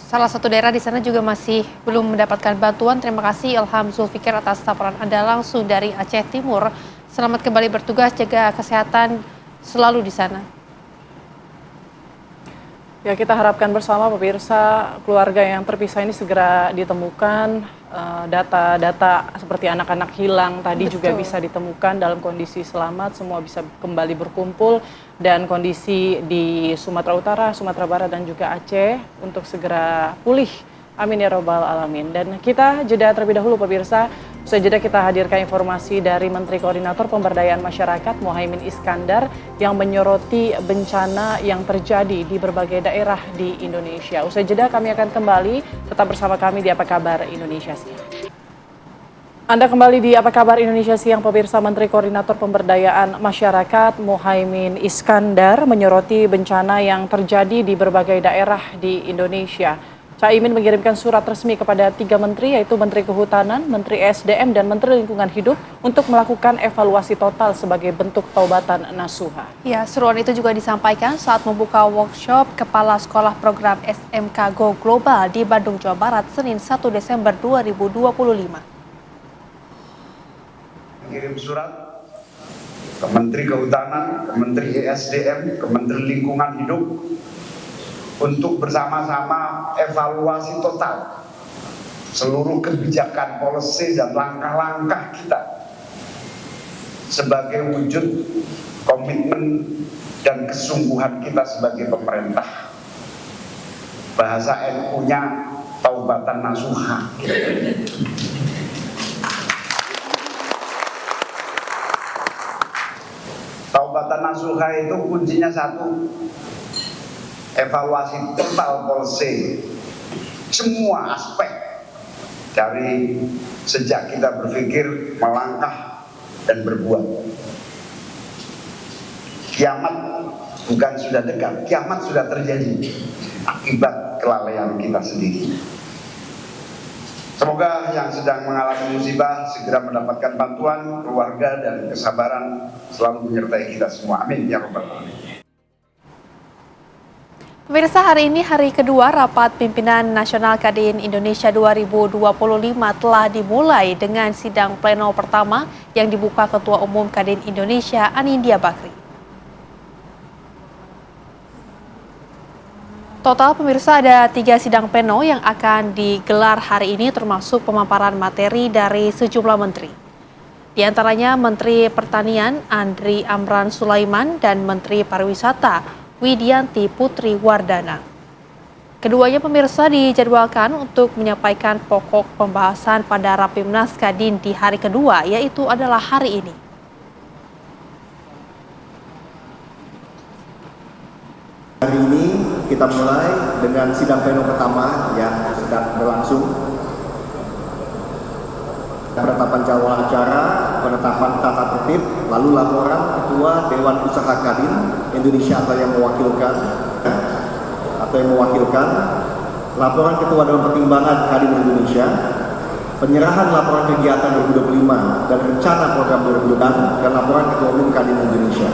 salah satu daerah di sana juga masih belum mendapatkan bantuan. Terima kasih Ilham Zulfikar atas laporan Anda langsung dari Aceh Timur. Selamat kembali bertugas, jaga kesehatan selalu di sana. Ya, kita harapkan bersama pemirsa keluarga yang terpisah ini segera ditemukan, data-data seperti anak-anak hilang tadi juga bisa ditemukan dalam kondisi selamat, semua bisa kembali berkumpul, dan kondisi di Sumatera Utara, Sumatera Barat dan juga Aceh untuk segera pulih. Amin ya robbal alamin. Dan kita jeda terlebih dahulu pemirsa. Usai jeda kita hadirkan informasi dari Menteri Koordinator Pemberdayaan Masyarakat Muhaimin Iskandar yang menyoroti bencana yang terjadi di berbagai daerah di Indonesia. Usai jeda kami akan kembali, tetap bersama kami di Apa Kabar Indonesia Siang. Anda kembali di Apa Kabar Indonesia Siang, pemirsa. Menteri Koordinator Pemberdayaan Masyarakat Muhaimin Iskandar menyoroti bencana yang terjadi di berbagai daerah di Indonesia. Caimin mengirimkan surat resmi kepada 3 menteri, yaitu Menteri Kehutanan, Menteri SDM, dan Menteri Lingkungan Hidup untuk melakukan evaluasi total sebagai bentuk taubatan nasuha. Ya, seruan itu juga disampaikan saat membuka workshop Kepala Sekolah Program SMK Go Global di Bandung, Jawa Barat, Senin 1 Desember 2025. Kirim surat ke Menteri Kehutanan, ke Menteri SDM, ke Menteri Lingkungan Hidup untuk bersama-sama evaluasi total seluruh kebijakan, policy, dan langkah-langkah kita sebagai wujud komitmen dan kesungguhan kita sebagai pemerintah. Bahasa NU-nya taubatan nasuha. Taubatan nasuha itu kuncinya satu, evaluasi total policy, semua aspek dari sejak kita berpikir, melangkah, dan berbuat. Kiamat bukan sudah dekat, kiamat sudah terjadi akibat kelalaian kita sendiri. Semoga yang sedang mengalami musibah segera mendapatkan bantuan, keluarga, dan kesabaran selalu menyertai kita semua. Amin ya rabbal alamin. Pemirsa, hari ini hari kedua Rapat Pimpinan Nasional Kadin Indonesia 2025 telah dimulai dengan sidang pleno pertama yang dibuka Ketua Umum Kadin Indonesia Anindya Bakri. Total pemirsa ada 3 sidang pleno yang akan digelar hari ini, termasuk pemaparan materi dari sejumlah menteri. Di antaranya Menteri Pertanian Andri Amran Sulaiman dan Menteri Pariwisata Widianti Putri Wardana. Keduanya pemirsa dijadwalkan untuk menyampaikan pokok pembahasan pada Rapimnas Kadin di hari kedua, yaitu adalah hari ini. Hari ini kita mulai dengan sidang pleno pertama yang sedang berlangsung. Penetapan jadwal acara, penetapan tata tertib, lalu laporan Ketua Dewan Usaha Kadin Indonesia atau yang mewakilkan, laporan Ketua Dewan Pertimbangan Kadin Indonesia, penyerahan laporan kegiatan 2025 dan rencana program 2026, dan laporan Ketua Umum Kadin Indonesia.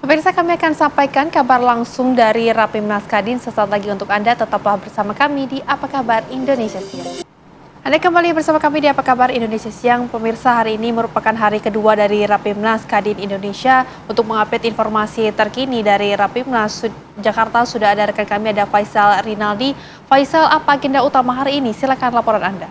Pemirsa, kami akan sampaikan kabar langsung dari Rapimnas Kadin sesaat lagi untuk Anda. Tetaplah bersama kami di Apa Kabar Indonesia Siang. Anda kembali bersama kami di Apa Kabar Indonesia Siang. Pemirsa, hari ini merupakan hari kedua dari Rapimnas Kadin Indonesia. Untuk mengupdate informasi terkini dari Rapimnas Jakarta, sudah ada rekan kami, ada Faisal Rinaldi. Faisal, apa agenda utama hari ini? Silakan laporan Anda.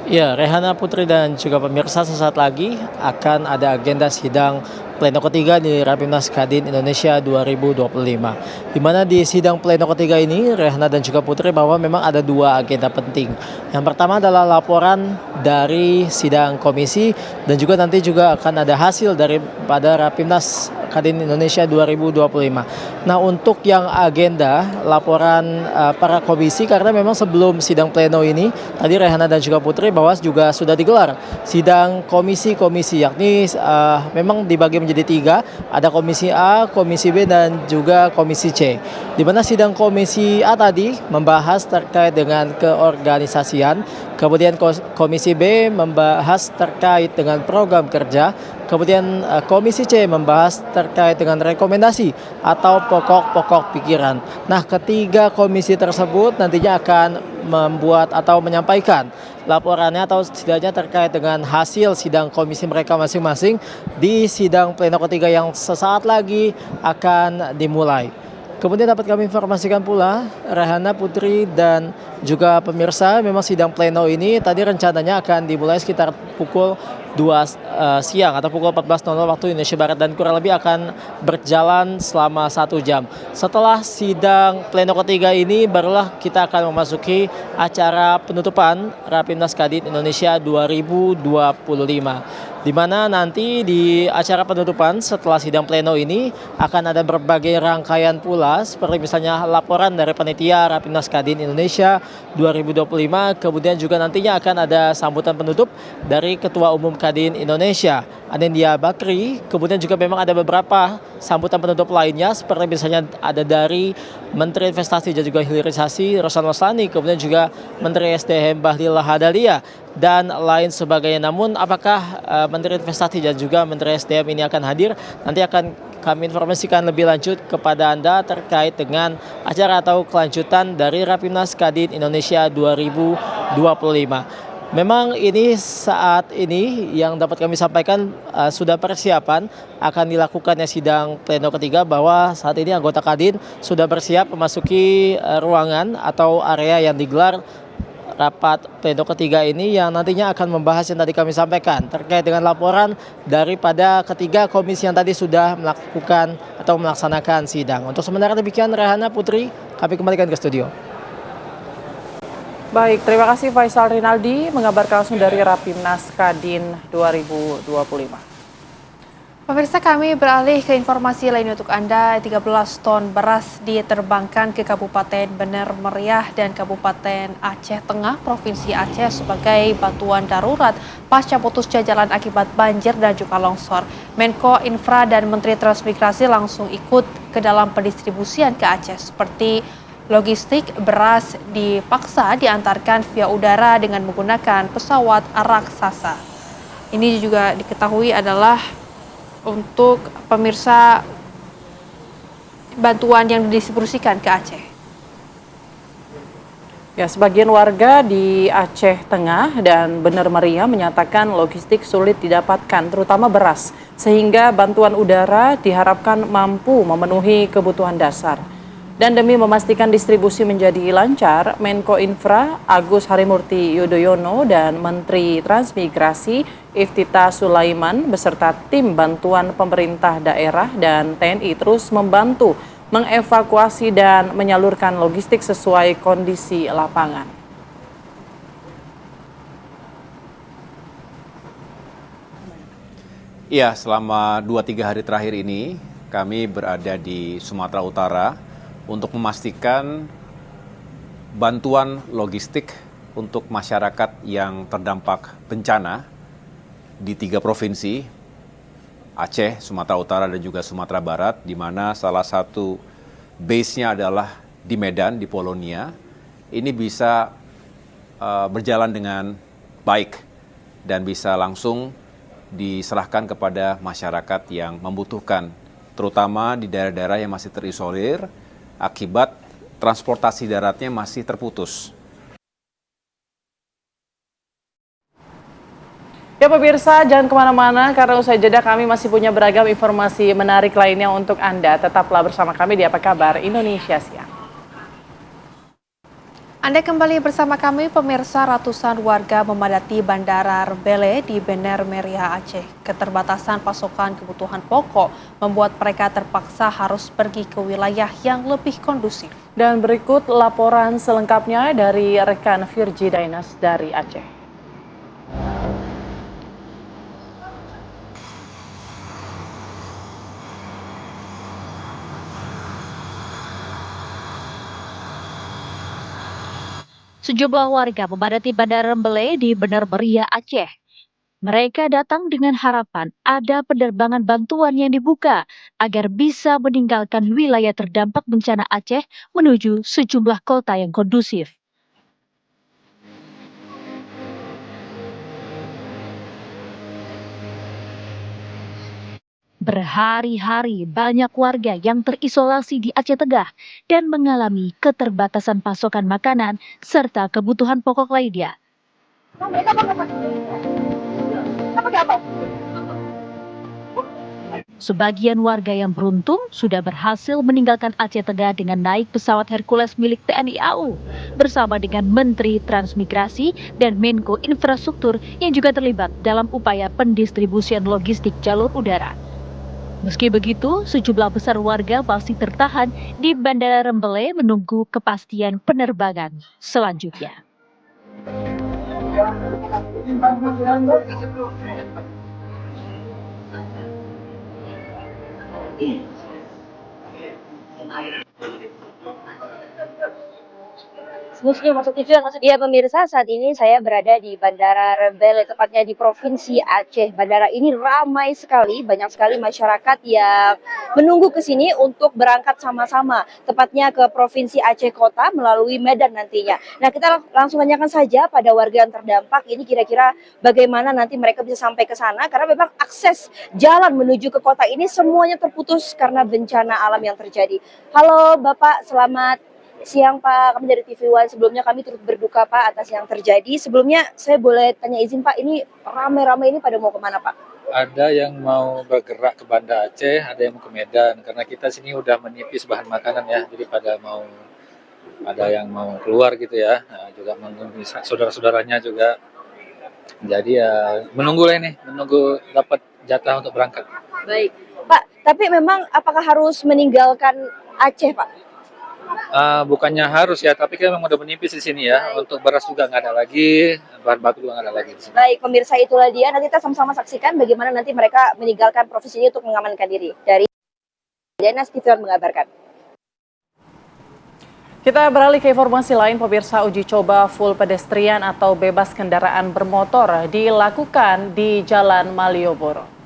Ya, Rehana, Putri, dan juga pemirsa, sesaat lagi akan ada agenda sidang pleno ketiga di Rapimnas Kadin Indonesia 2025. Di mana di sidang pleno ketiga ini, Rehana dan juga Putri, bahwa memang ada 2 agenda penting. Yang pertama adalah laporan dari sidang komisi, dan juga nanti juga akan ada hasil daripada Rapimnas Kadin Indonesia 2025. Nah, untuk yang agenda laporan para komisi, karena memang sebelum sidang pleno ini, tadi Rehana dan juga Putri, bahwa juga sudah digelar sidang komisi-komisi, yakni memang dibagi menjadi 3, ada komisi A, komisi B, dan juga komisi C. Di mana sidang komisi A tadi membahas terkait dengan keorganisasian, kemudian komisi B membahas terkait dengan program kerja, Kemudian Komisi C membahas terkait dengan rekomendasi atau pokok-pokok pikiran. Nah, ketiga komisi tersebut nantinya akan membuat atau menyampaikan laporannya atau setidaknya terkait dengan hasil sidang komisi mereka masing-masing di sidang pleno ketiga yang sesaat lagi akan dimulai. Kemudian dapat kami informasikan pula, Rehana, Putri, dan juga pemirsa, memang sidang pleno ini tadi rencananya akan dimulai sekitar pukul 2 siang atau pukul 14.00 waktu Indonesia Barat dan kurang lebih akan berjalan selama 1 jam. Setelah sidang pleno ketiga ini barulah kita akan memasuki acara penutupan Rapimnas Kadin Indonesia 2025. Di mana nanti di acara penutupan setelah sidang pleno ini akan ada berbagai rangkaian pula seperti misalnya laporan dari panitia Rapimnas Kadin Indonesia 2025, kemudian juga nantinya akan ada sambutan penutup dari Ketua Umum Kadin Indonesia Anindya Bakri, kemudian juga memang ada beberapa sambutan penutup lainnya seperti misalnya ada dari Menteri Investasi dan juga Hilirisasi Rosan Roslani, kemudian juga Menteri SDM Bahlil Lahadalia dan lain sebagainya. Namun apakah Menteri Investasi dan juga Menteri SDM ini akan hadir, nanti akan kami informasikan lebih lanjut kepada Anda terkait dengan acara atau kelanjutan dari Rapimnas Kadin Indonesia 2025. Memang ini saat ini yang dapat kami sampaikan sudah persiapan akan dilakukannya sidang pleno ketiga, bahwa saat ini anggota Kadin sudah bersiap memasuki ruangan atau area yang digelar rapat pleno ketiga ini yang nantinya akan membahas yang tadi kami sampaikan terkait dengan laporan daripada ketiga komisi yang tadi sudah melakukan atau melaksanakan sidang. Untuk sementara demikian, Rehana, Putri, kami kembalikan ke studio. Baik, terima kasih Faisal Rinaldi mengabarkan langsung dari Rapimnas Kadin 2025. Pemirsa, kami beralih ke informasi lain untuk Anda. 13 ton beras diterbangkan ke Kabupaten Bener Meriah dan Kabupaten Aceh Tengah, Provinsi Aceh sebagai bantuan darurat pasca putusnya jalan akibat banjir dan juga longsor. Menko Infra dan Menteri Transmigrasi langsung ikut ke dalam pendistribusian ke Aceh, seperti logistik beras dipaksa diantarkan via udara dengan menggunakan pesawat raksasa. Ini juga diketahui adalah untuk pemirsa bantuan yang didistribusikan ke Aceh. Ya, sebagian warga di Aceh Tengah dan Bener Meriah menyatakan logistik sulit didapatkan, terutama beras, sehingga bantuan udara diharapkan mampu memenuhi kebutuhan dasar. Dan demi memastikan distribusi menjadi lancar, Menko Infra Agus Harimurti Yudhoyono dan Menteri Transmigrasi Iftita Sulaiman beserta tim bantuan pemerintah daerah dan TNI terus membantu mengevakuasi dan menyalurkan logistik sesuai kondisi lapangan. Iya, selama 2-3 hari terakhir ini kami berada di Sumatera Utara untuk memastikan bantuan logistik untuk masyarakat yang terdampak bencana di 3 provinsi, Aceh, Sumatera Utara, dan juga Sumatera Barat, di mana salah satu base-nya adalah di Medan, di Polonia. Ini bisa berjalan dengan baik dan bisa langsung diserahkan kepada masyarakat yang membutuhkan, terutama di daerah-daerah yang masih terisolir akibat transportasi daratnya masih terputus. Ya pemirsa, jangan kemana-mana karena usai jeda kami masih punya beragam informasi menarik lainnya untuk Anda. Tetaplah bersama kami di Apa Kabar Indonesia Siang. Anda kembali bersama kami, pemirsa. Ratusan warga memadati Bandara Rebele di Bener Meriah Aceh. Keterbatasan pasokan kebutuhan pokok membuat mereka terpaksa harus pergi ke wilayah yang lebih kondusif. Dan berikut laporan selengkapnya dari rekan Virgi Dainas dari Aceh. Sejumlah warga memadati Bandara Rebele di Bener Meriah Aceh. Mereka datang dengan harapan ada penerbangan bantuan yang dibuka agar bisa meninggalkan wilayah terdampak bencana Aceh menuju sejumlah kota yang kondusif. Berhari-hari banyak warga yang terisolasi di Aceh Tengah dan mengalami keterbatasan pasokan makanan serta kebutuhan pokok lainnya. Sebagian warga yang beruntung sudah berhasil meninggalkan Aceh Tengah dengan naik pesawat Hercules milik TNI AU bersama dengan Menteri Transmigrasi dan Menko Infrastruktur yang juga terlibat dalam upaya pendistribusian logistik jalur udara. Meski begitu, sejumlah besar warga masih tertahan di Bandara Rembele menunggu kepastian penerbangan selanjutnya. Ya pemirsa, saat ini saya berada di Bandara Rembele, tepatnya di Provinsi Aceh. Bandara ini ramai sekali, banyak sekali masyarakat yang menunggu ke sini untuk berangkat sama-sama, tepatnya ke Provinsi Aceh Kota melalui Medan nantinya. Nah, kita langsung tanyakan saja pada warga yang terdampak ini kira-kira bagaimana nanti mereka bisa sampai ke sana, karena memang akses jalan menuju ke kota ini semuanya terputus karena bencana alam yang terjadi. Halo Bapak, selamat siang Pak, kami dari TV One. Sebelumnya kami turut berduka Pak atas yang terjadi. Sebelumnya saya boleh tanya izin Pak, ini rame-rame ini pada mau kemana Pak? Ada yang mau bergerak ke Banda Aceh, ada yang mau ke Medan. Karena kita sini udah menipis bahan makanan ya, jadi ada yang mau keluar gitu ya. Nah, juga menunggu saudara-saudaranya juga. Jadi ya menunggu dapat jatah untuk berangkat. Baik Pak, tapi memang apakah harus meninggalkan Aceh Pak? Bukannya harus ya, tapi kita memang udah menipis di sini ya. Baik. Untuk beras juga nggak ada lagi, bahan baku juga nggak ada lagi di sini. Baik, pemirsa, itulah dia. Nanti kita sama-sama saksikan bagaimana nanti mereka meninggalkan provinsi ini untuk mengamankan diri. Dari Dinas Titian mengabarkan. Kita beralih ke informasi lain, pemirsa. Uji coba full pedestrian atau bebas kendaraan bermotor dilakukan di Jalan Malioboro.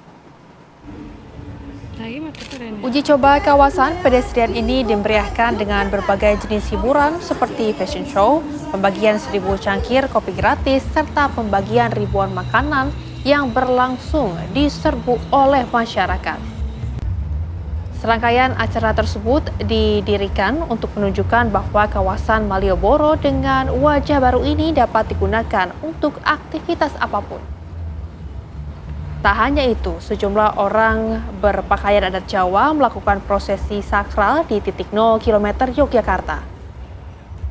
Uji coba kawasan pedestrian ini dimeriahkan dengan berbagai jenis hiburan seperti fashion show, pembagian 1000 cangkir kopi gratis, serta pembagian ribuan makanan yang berlangsung diserbu oleh masyarakat. Serangkaian acara tersebut didirikan untuk menunjukkan bahwa kawasan Malioboro dengan wajah baru ini dapat digunakan untuk aktivitas apapun. Tak hanya itu, sejumlah orang berpakaian adat Jawa melakukan prosesi sakral di titik 0 km Yogyakarta.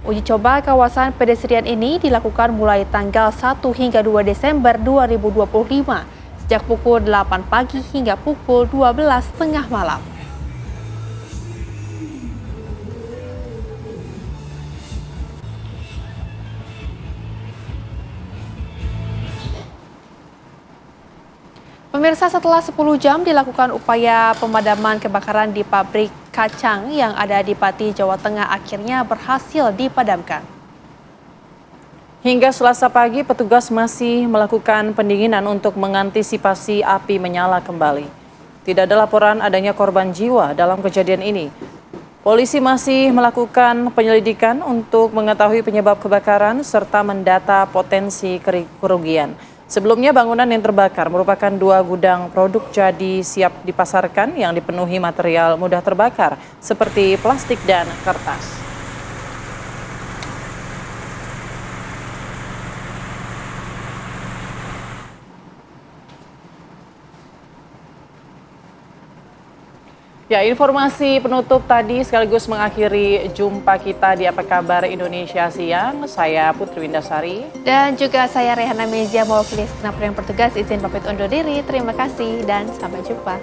Uji coba kawasan pedestrian ini dilakukan mulai tanggal 1 hingga 2 Desember 2025, sejak pukul 8 pagi hingga pukul 12 tengah malam. Pemirsa, setelah 10 jam dilakukan upaya pemadaman kebakaran di pabrik kacang yang ada di Pati, Jawa Tengah akhirnya berhasil dipadamkan. Hingga Selasa pagi, petugas masih melakukan pendinginan untuk mengantisipasi api menyala kembali. Tidak ada laporan adanya korban jiwa dalam kejadian ini. Polisi masih melakukan penyelidikan untuk mengetahui penyebab kebakaran serta mendata potensi kerugian. Sebelumnya bangunan yang terbakar merupakan 2 gudang produk jadi siap dipasarkan yang dipenuhi material mudah terbakar seperti plastik dan kertas. Ya, informasi penutup tadi sekaligus mengakhiri jumpa kita di Apa Kabar Indonesia Siang. Saya Putri Windasari. Dan juga saya Rehana Mejia, mewakili segenap yang bertugas izin pamit undur diri. Terima kasih dan sampai jumpa.